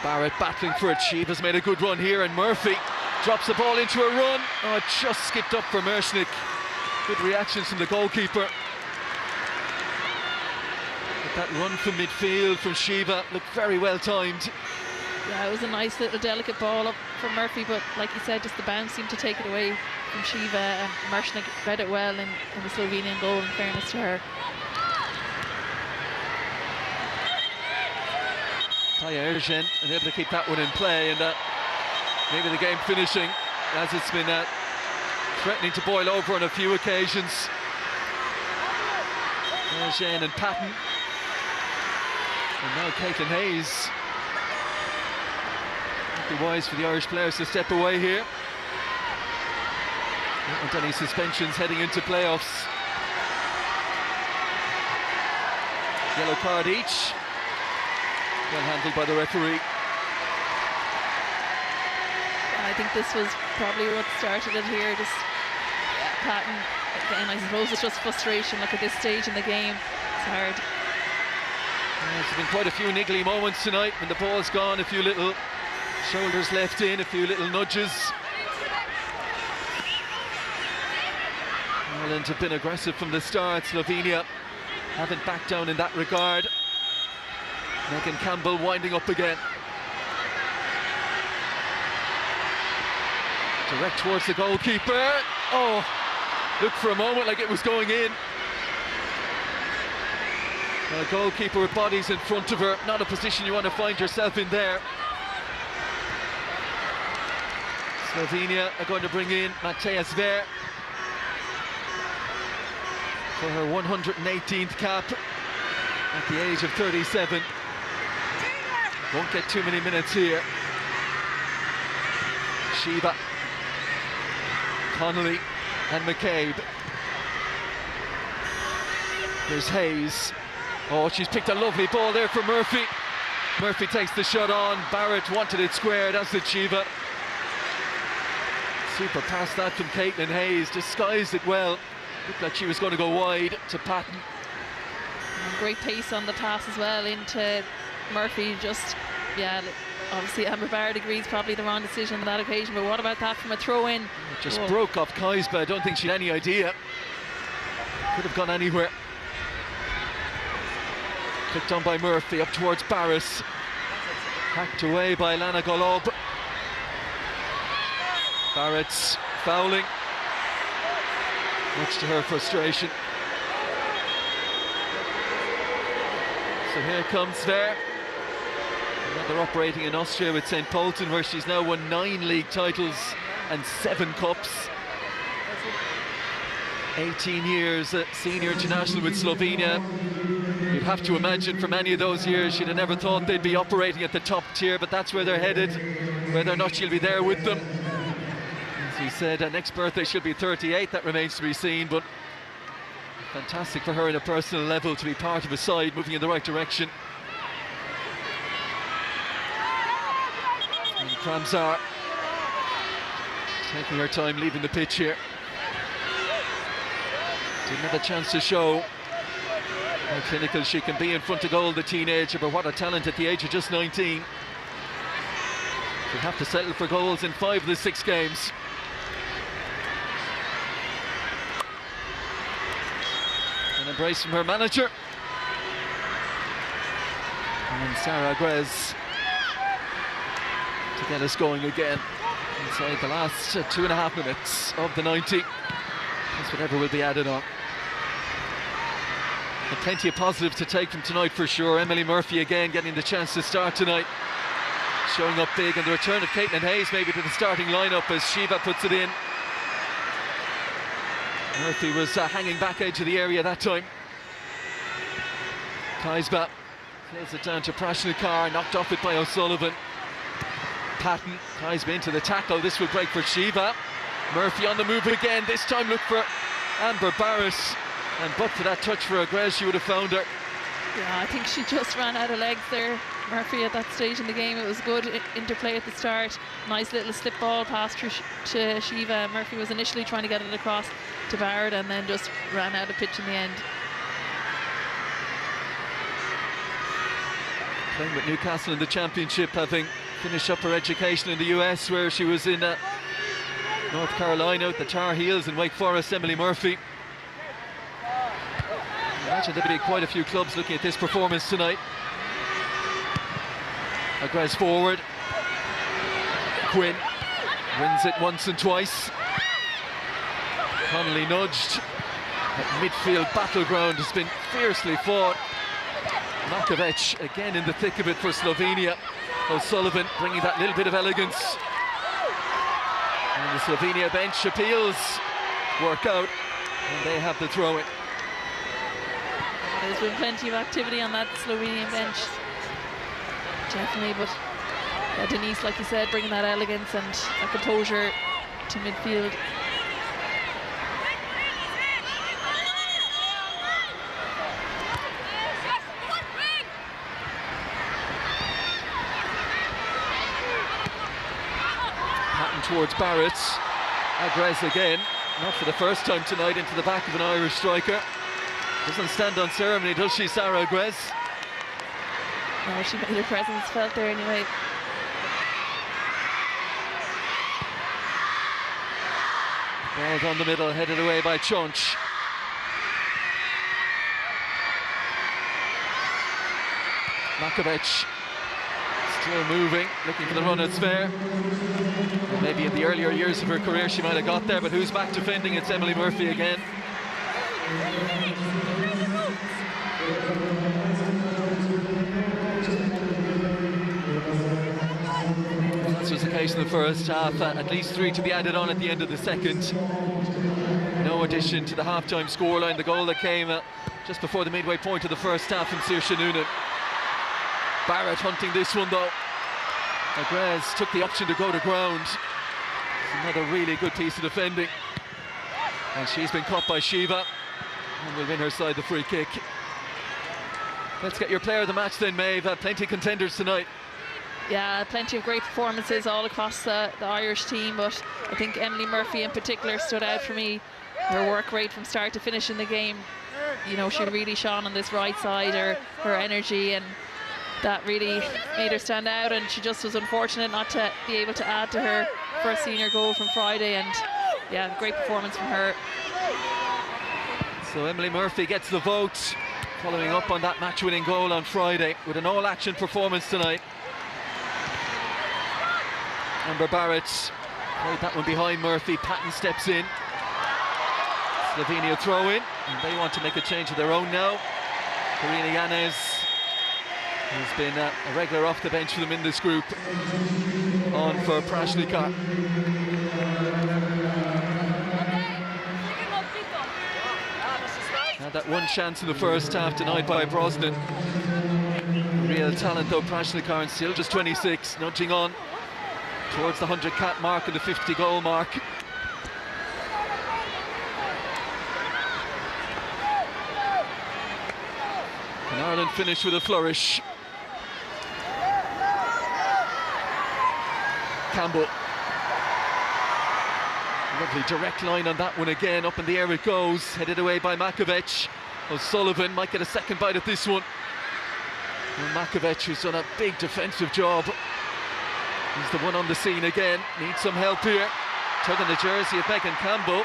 Barrett battling for it. Shiva's made a good run here, and Murphy drops the ball into a run. Oh, it just skipped up for Mershnik. Good reactions from the goalkeeper. But that run from midfield from Shiva looked very well timed. Yeah, it was a nice little delicate ball up from Murphy, but like you said, just the bounce seemed to take it away from Shiva, and Mershnik read it well in the Slovenian goal, in fairness to her. Taya Ergen able to keep that one in play, and maybe the game finishing as it's been threatening to boil over on a few occasions. Ergen and Patton, and now Caitlin Hayes. Might be wise for the Irish players to step away here. Not any suspensions heading into playoffs. Yellow card each. Well handled by the referee. I think this was probably what started it here. Just Patton, again, I suppose it's just frustration. Look at this stage in the game, it's hard. There's been quite a few niggly moments tonight when the ball's gone, a few little shoulders left in, a few little nudges. Ireland have been aggressive from the start. Slovenia haven't backed down in that regard. Megan Campbell winding up again. Direct towards the goalkeeper. Oh, looked for a moment like it was going in. The goalkeeper with bodies in front of her. Not a position you want to find yourself in there. Slovenia are going to bring in Mateja Zver for her 118th cap at the age of 37. Won't get too many minutes here. Shiva, Connolly and McCabe. There's Hayes. Oh, she's picked a lovely ball there for Murphy. Murphy takes the shot on. Barrett wanted it squared, as did Shiva. Super pass that from Caitlin Hayes, disguised it well. Looked like she was going to go wide to Patton. And great pace on the pass as well into Murphy. Just, yeah, obviously Amber Barrett agrees probably the wrong decision on that occasion, but what about that from a throw-in? Just broke off Kaisba. I don't think she had any idea. Could have gone anywhere. Clicked on by Murphy, up towards Barris. Hacked away by Lana Golob. Barrett's fouling, much to her frustration. So here comes Sver. Another operating in Austria with St. Pölten, where she's now won 9 league titles and 7 cups. 18 years at senior international with Slovenia. You'd have to imagine for many of those years she'd have never thought they'd be operating at the top tier, but that's where they're headed. Whether or not she'll be there with them, as we said, next birthday she'll be 38, that remains to be seen, but fantastic for her on a personal level to be part of a side moving in the right direction. And Kramzar taking her time leaving the pitch here. Didn't have a chance to show how clinical she can be in front of goal, the teenager, but what a talent at the age of just 19. She'll have to settle for goals in 5 of the 6 games. An embrace from her manager. And Sarah Grez to get us going again inside the last 2.5 minutes of the 90. That's whatever will be added on. And plenty of positives to take from tonight for sure. Emily Murphy again getting the chance to start tonight, showing up big, and the return of Caitlin Hayes maybe to the starting lineup as Shiva puts it in. Murphy was hanging back edge of the area that time. Kaisba plays it down to Prashnikar, knocked off it by O'Sullivan. Patton, Kaisba into the tackle, this will break for Shiva. Murphy on the move again, this time look for Amber Barris, and but for that touch for Agrez she would have found her. Yeah, I think she just ran out of legs there, Murphy, at that stage in the game. It was good interplay at the start, nice little slip ball pass through to Shiva. Murphy was initially trying to get it across to Barrett and then just ran out of pitch in the end. Playing with Newcastle in the Championship, having finished up her education in the US, where she was in North Carolina with the Tar Heels and Wake Forest. Emily Murphy. I imagine there'll be quite a few clubs looking at this performance tonight. Agrez forward. Quinn wins it once and twice. Connolly nudged. That midfield battleground has been fiercely fought. Makovic again in the thick of it for Slovenia. O'Sullivan bringing that little bit of elegance. And the Slovenia bench appeals work out, and they have the throw-in. There's been plenty of activity on that Slovenian bench, definitely, but Denise, like you said, bringing that elegance and that composure to midfield. Towards Barrett. Agrez again, not for the first time tonight, into the back of an Irish striker. Doesn't stand on ceremony, does she, Sarah Agrez? No, she made her presence felt there anyway. Ball down the middle, headed away by Chonch. Makovic still moving, looking for the run at Sver. Maybe in the earlier years of her career she might have got there, but who's back defending? It's Emily Murphy again. This was the case in the first half. At least 3 to be added on at the end of the second. No addition to the half-time scoreline. The goal that came just before the midway point of the first half from Saoirse Noonan. Barrett hunting this one though. Agrez took the option to go to ground. It's another really good piece of defending. And she's been caught by Shiva and will win her side the free kick. Let's get your player of the match then, Maeve. Plenty of contenders tonight. Yeah, plenty of great performances all across the Irish team, but I think Emily Murphy in particular stood out for me. Her work rate from start to finish in the game, you know, she really shone on this right side, her energy, and that really made her stand out, and she just was unfortunate not to be able to add to her first senior goal from Friday. And yeah, great performance from her. So Emily Murphy gets the vote following up on that match-winning goal on Friday with an all-action performance tonight. Amber Barrett played that one behind Murphy. Patton steps in. Slovenia throw in, and they want to make a change of their own now. Karina Yanez, who's been a regular off the bench for them in this group, on for Prashnikar. Had that one chance in the first half denied by Brosnan. Real talent though, Prashnikar, and still just 26, nudging on towards the 100 cap mark and the 50 goal mark. Can Ireland finish with a flourish? Campbell. Lovely direct line on that one again. Up in the air it goes. Headed away by Makovec. O'Sullivan might get a second bite at this one. And Makovec, who's done a big defensive job. He's the one on the scene again. Needs some help here. Tugging the jersey of Megan Campbell.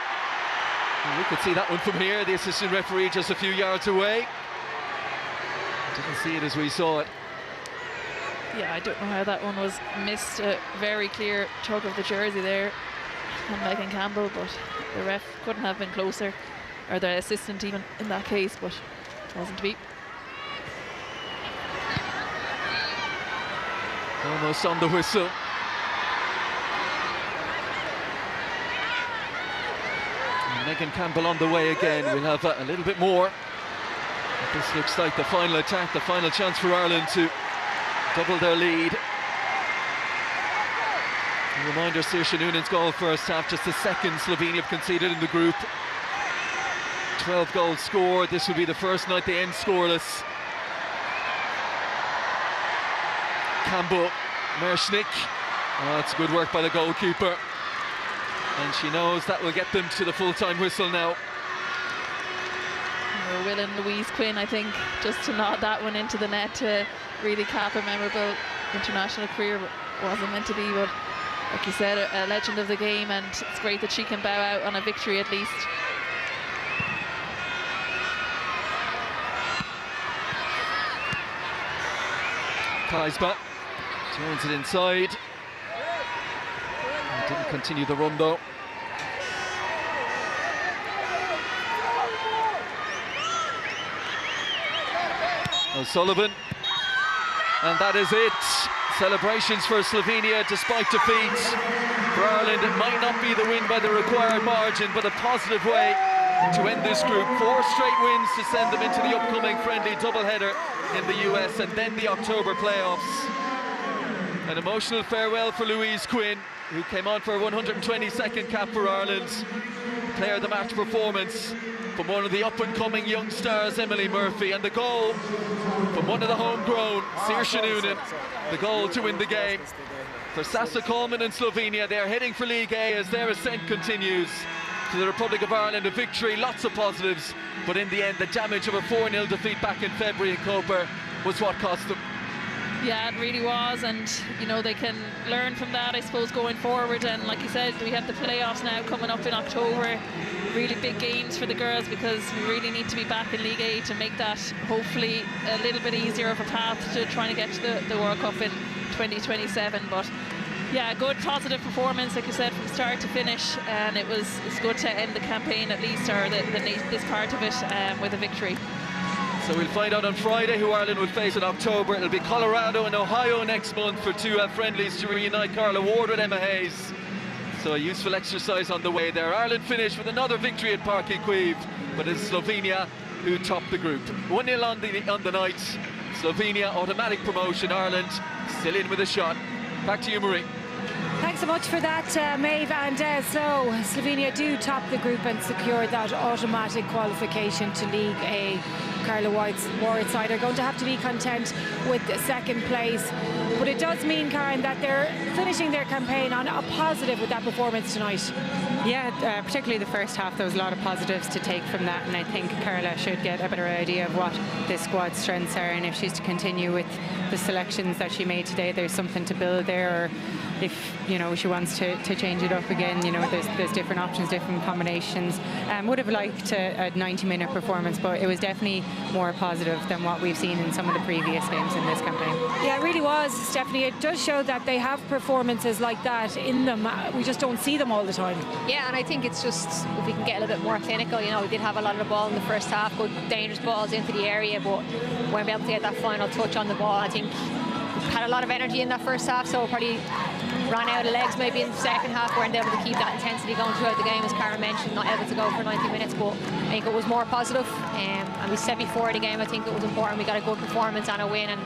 And we could see that one from here. The assistant referee just a few yards away. Didn't see it as we saw it. Yeah, I don't know how that one was missed. A very clear tug of the jersey there on Megan Campbell, but the ref couldn't have been closer, or the assistant even in that case, but it wasn't to be. Almost on the whistle. And Megan Campbell on the way again. We'll have a little bit more. But this looks like the final attack, the final chance for Ireland to double their lead. A reminder, Saoirse Noonan's goal first half, just the second Slovenia have conceded in the group. 12 goals scored. This will be the first night they end scoreless. Campbell, Merschnick. Oh, that's good work by the goalkeeper. And she knows that will get them to the full-time whistle now. We're willing Louise Quinn, I think, just to nod that one into the net to really cap a memorable international career. Wasn't meant to be, but like you said, a legend of the game, and it's great that she can bow out on a victory at least. Kaisba turns it inside. Didn't continue the run though. O'Sullivan, and that is it. Celebrations for Slovenia despite defeat. For Ireland, it might not be the win by the required margin, but a positive way to end this group. 4 straight wins to send them into the upcoming friendly doubleheader in the US and then the October playoffs. An emotional farewell for Louise Quinn, who came on for a 122nd cap for Ireland. Player of the match performance from one of the up-and-coming young stars, Emily Murphy, and the goal from one of the homegrown, Saoirse Noonan, the goal to win the game. For Sasa Coleman and Slovenia, they're heading for League A as their ascent continues to the Republic of Ireland. A victory, lots of positives, but in the end, the damage of a 4-0 defeat back in February in Koper was what cost them. Yeah, it really was, and you know, they can learn from that, I suppose, going forward. And like you said, we have the playoffs now coming up in October. Really big games for the girls, because we really need to be back in League A to make that hopefully a little bit easier of a path to trying to get to the World Cup in 2027. But yeah, good positive performance, like you said, from start to finish, and it's good to end the campaign at least, or this part of it, with a victory. So we'll find out on Friday who Ireland will face in October. It'll be Colorado and Ohio next month for 2 friendlies to reunite Carla Ward with Emma Hayes. So a useful exercise on the way there. Ireland finished with another victory at Parc y Cuivre, but it's Slovenia who topped the group. 1-0 on the night. Slovenia automatic promotion. Ireland still in with a shot. Back to you, Marie. Thanks so much for that, Maeve. And so Slovenia do top the group and secure that automatic qualification to League A. Carla Ward's side are going to have to be content with second place. But it does mean, Karen, that they're finishing their campaign on a positive with that performance tonight. Yeah, particularly the first half, there was a lot of positives to take from that, and I think Carla should get a better idea of what this squad's strengths are, and if she's to continue with the selections that she made today, there's something to build there. if she wants to change it up again, there's different options, different combinations. Would have liked a 90-minute performance, but it was definitely more positive than what we've seen in some of the previous games in this campaign. Yeah, it really was, Stephanie. It does show that they have performances like that in them. We just don't see them all the time. Yeah, and I think it's just if we can get a little bit more clinical. We did have a lot of the ball in the first half, good dangerous balls into the area, but we weren't able to get that final touch on the ball. I think we had a lot of energy in that first half, so probably ran out of legs maybe in the second half. Weren't able to keep that intensity going throughout the game, as Karen mentioned, not able to go for 90 minutes, but I think it was more positive. And we said before the game, I think it was important we got a good performance and a win, and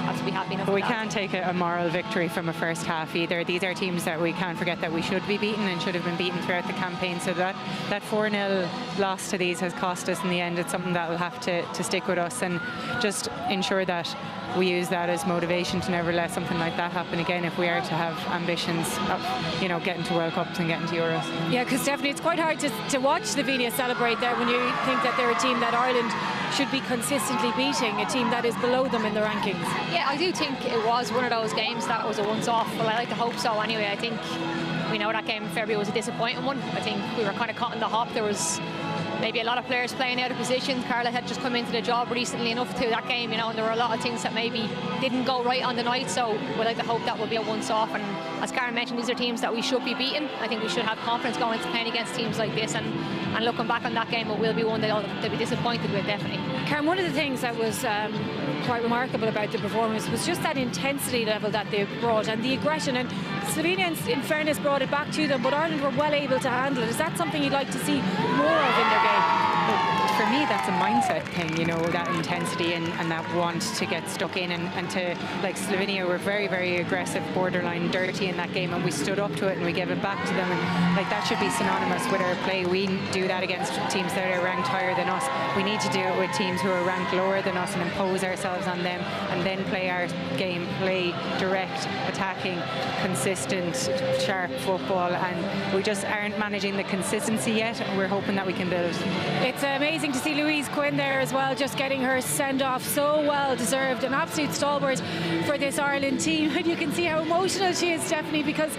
have to be happy enough. But we can't take a moral victory from a first half either. These are teams that we can't forget that we should be beaten and should have been beaten throughout the campaign. So that 4-0 loss to these has cost us in the end. It's something that will have to stick with us, and just ensure that we use that as motivation to never let something like that happen again if we are to have ambitions of getting to World Cups and getting to Euros. Yeah, because Stephanie, it's quite hard to watch Slovenia celebrate there when you think that they're a team that Ireland should be consistently beating, a team that is below them in the rankings. Yeah, I do think it was one of those games that was a once-off. Well, I like to hope so anyway. I think we know that game in February was a disappointing one. I think we were kind of caught in the hop. There was maybe a lot of players playing out of position. Carla had just come into the job recently enough to that game, and there were a lot of things that maybe didn't go right on the night, so we'd like to hope that will be a once-off. And as Karen mentioned, these are teams that we should be beating. I think we should have confidence going into playing against teams like this, and looking back on that game, it will be one that they'll be disappointed with, definitely. Karen, one of the things that was quite remarkable about the performance was just that intensity level that they brought and the aggression, and Slovenia, in fairness, brought it back to them, but Ireland were well able to handle it. Is that something you'd like to see more of in their game? For me, that's a mindset thing, that intensity and that want to get stuck in and to, like, Slovenia were very, very aggressive, borderline dirty in that game, and we stood up to it and we gave it back to them, and that should be synonymous with our play. We do that against teams that are ranked higher than us. We need to do it with teams who are ranked lower than us and impose ourselves on them, and then play our game, play direct, attacking, consistent, sharp football, and we just aren't managing the consistency yet, and we're hoping that we can build. It's amazing to see Louise Quinn there as well, just getting her send-off, so well deserved, an absolute stalwart for this Ireland team. And you can see how emotional she is, Stephanie, because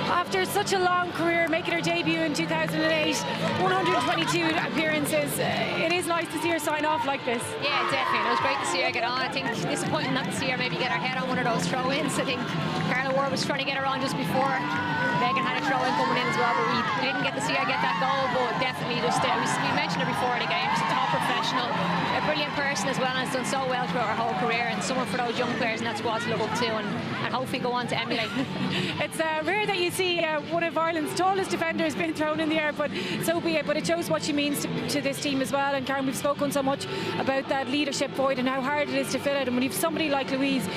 after such a long career, making her debut in 2008, 122 appearances, it is nice to see her sign off like this. Yeah, definitely. It was great to see her get on. I think disappointing not to see her maybe get her head on one of those throw-ins. I think Carla Ward was trying to get her on just before. Megan had a throw-in coming in as well, but we didn't get to see her get that goal. But definitely just, we mentioned her before the game, she's a top professional, a brilliant person as well, and has done so well throughout her whole career, and someone for those young players in that squad to look up to and hopefully go on to emulate. It's rare that you see one of Ireland's tallest defenders being thrown in the air, but so be it. But it shows what she means to this team as well. And Karen, we've spoken so much about that leadership void and how hard it is to fill it, and when you've somebody like Louise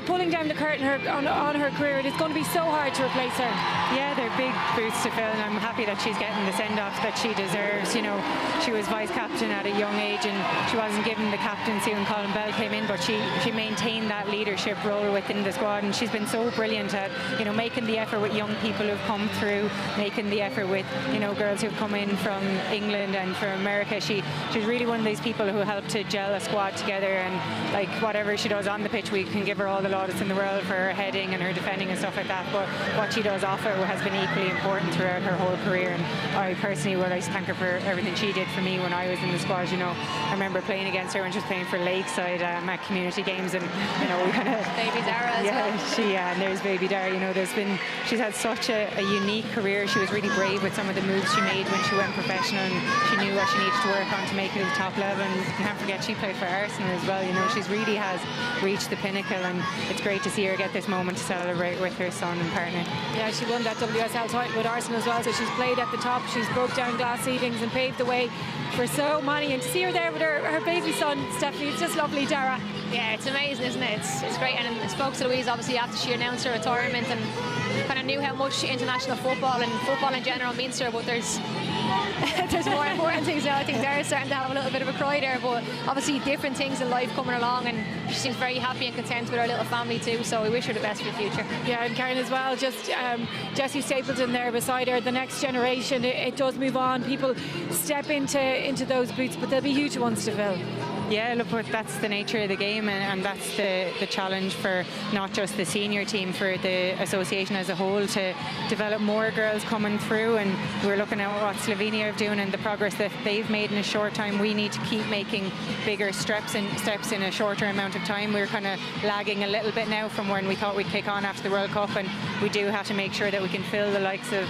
pulling down the curtain on her career, it is going to be so hard to replace her. Yeah, they're big boots to fill, and I'm happy that she's getting the send-off that she deserves. She was vice-captain at a young age, and she wasn't given the captaincy when Colin Bell came in, but she maintained that leadership role within the squad, and she's been so brilliant at making the effort with young people who've come through, making the effort with girls who've come in from England and from America. She's really one of these people who help to gel a squad together, and whatever she does on the pitch, we can give her all the laudits in the world for her heading and her defending and stuff like that, but what she does off it has been equally important throughout her whole career, and I personally would like to thank her for everything she did for me when I was in the squad. I remember playing against her when she was playing for Lakeside at community games, and we kind of Baby Dara as well. And there's Baby Dara. She's had such a unique career. She was really brave with some of the moves she made when she went professional, and she knew what she needed to work on to make it at the top level. And you can't forget she played for Arsenal as well. She's really has reached the pinnacle, and it's great to see her get this moment to celebrate with her son and partner. Yeah, she won that WSL title with Arsenal as well, so she's played at the top, she's broke down glass ceilings and paved the way for so many, and to see her there with her baby son, Stephanie, it's just lovely, Dara. Yeah, it's amazing, isn't it? It's great, and I spoke to Louise obviously after she announced her retirement, and kind of knew how much international football and football in general means to her, but there's more important things now. I think Dara's starting to have a little bit of a cry there, but obviously different things in life coming along, and she seems very happy and content with her little family too, so we wish her the best for the future. Yeah, and Karen as well, just Jessie Stapleton there beside her, the next generation, it does move on, people step into those boots, but they'll be huge ones to fill. Yeah, look, but that's the nature of the game, and that's the challenge for not just the senior team, for the association as a whole, to develop more girls coming through. And we're looking at what Slovenia are doing and the progress that they've made in a short time. We need to keep making bigger steps in a shorter amount of time. We're kind of lagging a little bit now from when we thought we'd kick on after the World Cup, and we do have to make sure that we can fill the likes of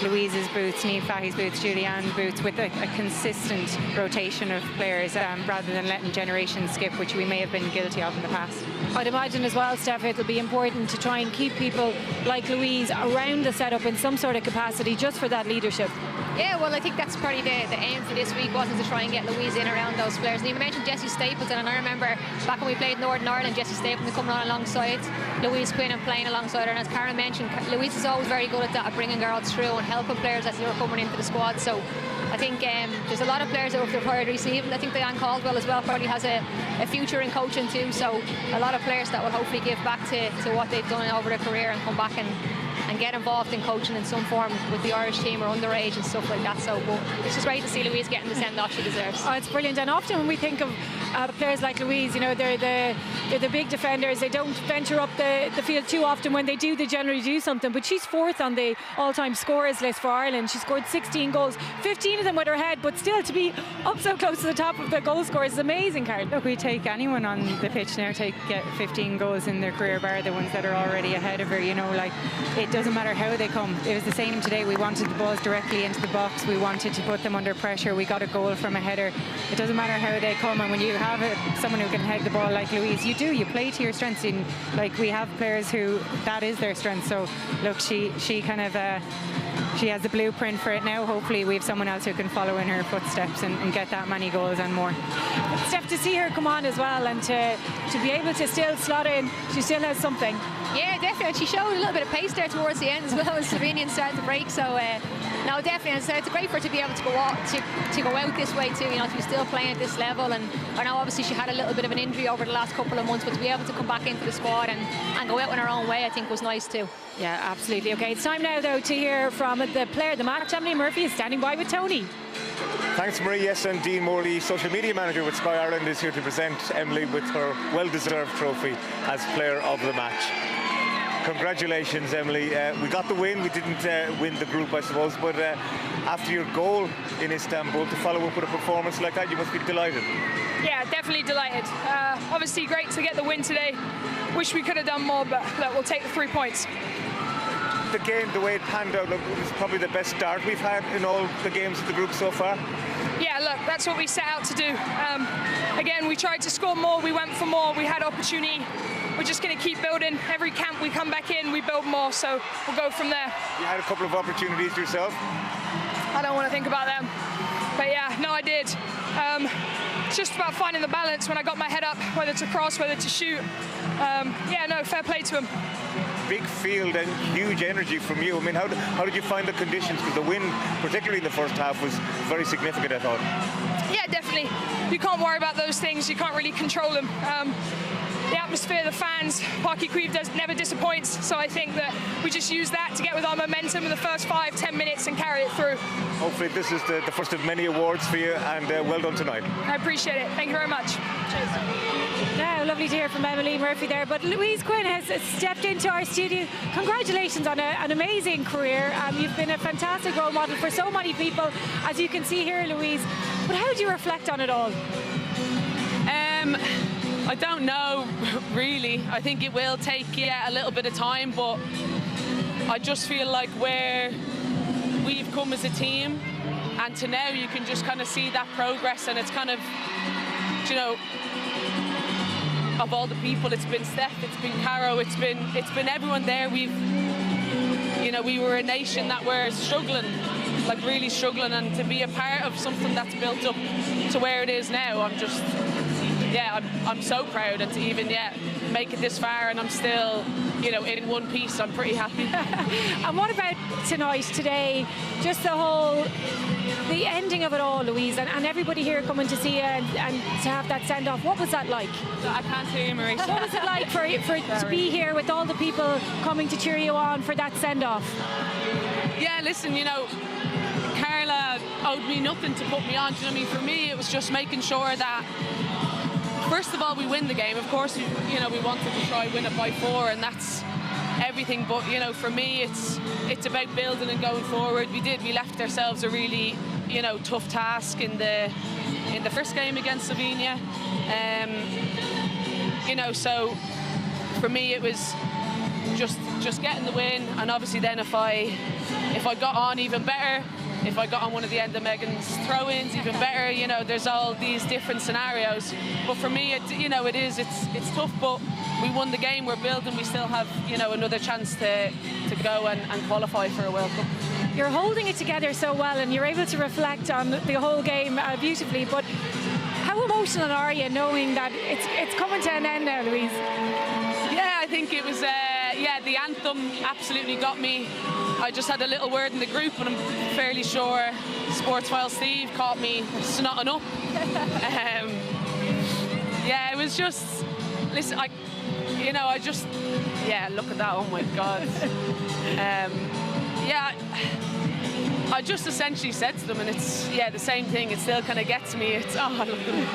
Louise's boots, Niamh Fahy's boots, Julianne's boots, with a consistent rotation of players, rather than letting generations skip, which we may have been guilty of in the past. I'd imagine as well, Steph, it'll be important to try and keep people like Louise around the setup in some sort of capacity, just for that leadership. Yeah, well, I think that's probably the aim for this week, wasn't to try and get Louise in around those players. And you mentioned Jessie Stapleton, and I remember back when we played Northern Ireland, Jessie Stapleton coming on alongside Louise Quinn and playing alongside her. And as Karen mentioned, Louise is always very good at that, at bringing girls through and helping players as they're coming into the squad. So I think there's a lot of players that have priority receiving. I think Diane Caldwell as well probably has a future in coaching too. So a lot of players that will hopefully give back to what they've done over their career and come back and get involved in coaching in some form with the Irish team or underage and stuff like that. So it's just great to see Louise getting the send-off she deserves. Oh, it's brilliant. And often when we think of players like Louise, you know, they're the big defenders. They don't venture up the field too often. When they do, they generally do something. But she's fourth on the all-time scorers list for Ireland. She scored 16 goals, 15 of them with her head, but still to be up so close to the top of the goal scorers is amazing, Karen. Look, we take anyone on the pitch now get 15 goals in their career, bar the ones that are already ahead of her. You know, like, it doesn't matter how they come. It was the same today. We wanted the balls directly into the box. We wanted to put them under pressure. We got a goal from a header. It doesn't matter how they come, and when you have someone who can head the ball like Louise, you play to your strengths. Like, we have players who that is their strength. So look, she kind of she has the blueprint for it now. Hopefully we have someone else who can follow in her footsteps and get that many goals and more. Steph, to see her come on as well, and to be able to still slot in, she still has something. Yeah, definitely. She showed a little bit of pace there towards the end as well as Slovenians started to break. So no, definitely. And so it's great for her to be able to go out this way too. You know, to be still playing at this level. And I know obviously she had a little bit of an injury over the last couple of months, but to be able to come back into the squad and go out in her own way, I think was nice too. Yeah, absolutely. Okay, it's time now though to hear from the player of the match. Emily Murphy is standing by with Tony. Thanks, Marie. Yes, and Dean Morley, social media manager with Sky Ireland, is here to present Emily with her well-deserved trophy as player of the match. Congratulations, Emily. We got the win. We didn't win the group, I suppose, but after your goal in Istanbul, to follow up with a performance like that, you must be delighted. Yeah, definitely delighted. Obviously great to get the win today. Wish we could have done more, but look, we'll take the 3 points. The game, the way it panned out, look, it was probably the best start we've had in all the games of the group so far. Yeah, look, that's what we set out to do. Again, we tried to score more, we went for more, we had opportunity. We're just going to keep building. Every camp we come back in, we build more, so we'll go from there. You had a couple of opportunities yourself? I don't want to think about them. But yeah, no, I did. It's just about finding the balance when I got my head up, whether to cross, whether to shoot. Yeah, no, fair play to him. Big field and huge energy from you. I mean, how did you find the conditions? Because the wind, particularly in the first half, was very significant, I thought. Yeah, definitely. You can't worry about those things. You can't really control them. The atmosphere, the fans, Parky Queeve never disappoints. So I think that we just use that to get with our momentum in the first 5-10 minutes and carry it through. Hopefully this is the first of many awards for you, and well done tonight. I appreciate it. Thank you very much. Cheers. Now, lovely to hear from Emily Murphy there. But Louise Quinn has stepped into our studio. Congratulations on an amazing career. You've been a fantastic role model for so many people, as you can see here, Louise. But how do you reflect on it all? I don't know, really. I think it will take a little bit of time, but I just feel like where we've come as a team, and to now you can just kind of see that progress, and it's kind of, you know, of all the people, it's been Steph, it's been Caro, it's been everyone there. We were a nation that were struggling, like really struggling, and to be a part of something that's built up to where it is now, I'm so proud, and to even make it this far, and I'm still, in one piece. I'm pretty happy. And what about today? Just the ending of it all, Louise, and everybody here coming to see you and to have that send off. What was that like? I can't hear you, Marie. What was it like for to be here with all the people coming to cheer you on for that send off? Yeah, listen, Carla owed me nothing to put me on. Do you know what I mean? For me, it was just making sure that, first of all, we win the game. Of course, we wanted to try win it by 4, and that's everything. But for me, it's about building and going forward. We left ourselves a really tough task in the first game against Slovenia. So for me, it was just getting the win, and obviously then if I got on, even better. If I got on one of the end of Megan's throw-ins, even better. There's all these different scenarios. But for me, it's tough. But we won the game. We're building. We still have another chance to go and qualify for a World Cup. You're holding it together so well, and you're able to reflect on the whole game beautifully. But how emotional are you knowing that it's coming to an end now, Louise? Yeah, I think it was. The anthem absolutely got me. I just had a little word in the group, and I'm fairly sure Sportsfile Steve caught me snotting up. It was just, listen, look at that, oh my God. I just essentially said to them, and it's, the same thing, it still kind of gets me. It's, I love them.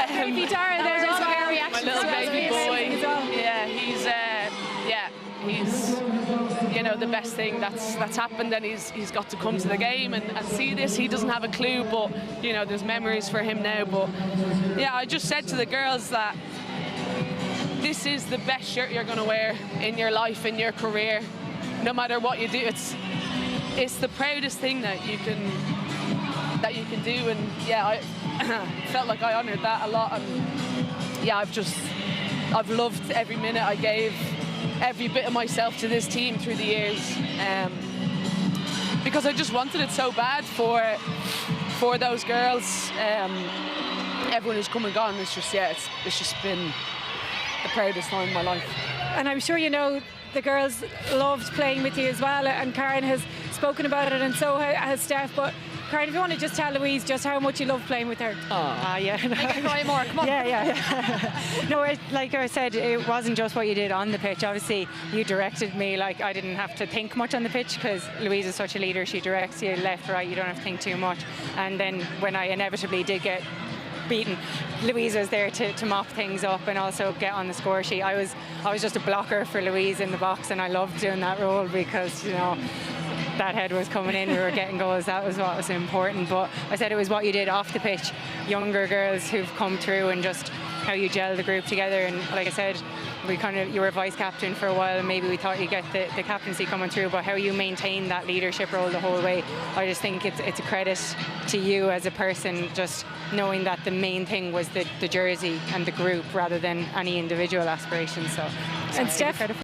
Baby Dara there as well. My little baby boy. Yeah, he's the best thing that's happened, and he's got to come to the game and see this. He doesn't have a clue, but there's memories for him now. But I just said to the girls that this is the best shirt you're going to wear in your life, in your career, no matter what you do. It's the proudest thing that you can do, and I felt like I honoured that a lot. And I've loved every minute I gave, every bit of myself to this team through the years, because I just wanted it so bad for those girls. Everyone who's come and gone, it's just been the proudest time of my life. And I'm sure the girls loved playing with you as well, and Karen has spoken about it, and so has Steph. But Karen, if you want to just tell Louise just how much you love playing with her. Make her cry more, come on. Yeah. No, like I said, it wasn't just what you did on the pitch. Obviously, you directed me. Like, I didn't have to think much on the pitch, because Louise is such a leader. She directs you left, right. You don't have to think too much. And then when I inevitably did get beaten, Louise was there to mop things up and also get on the score sheet. I was just a blocker for Louise in the box, and I loved doing that role, because that head was coming in, we were getting goals, that was what was important. But I said it was what you did off the pitch, younger girls who've come through, and just how you gel the group together. And like I said, you were vice captain for a while, and maybe we thought you'd get the captaincy coming through, but how you maintain that leadership role the whole way, I just think it's a credit to you as a person, just knowing that the main thing was the jersey and the group rather than any individual aspirations. So, and Steph,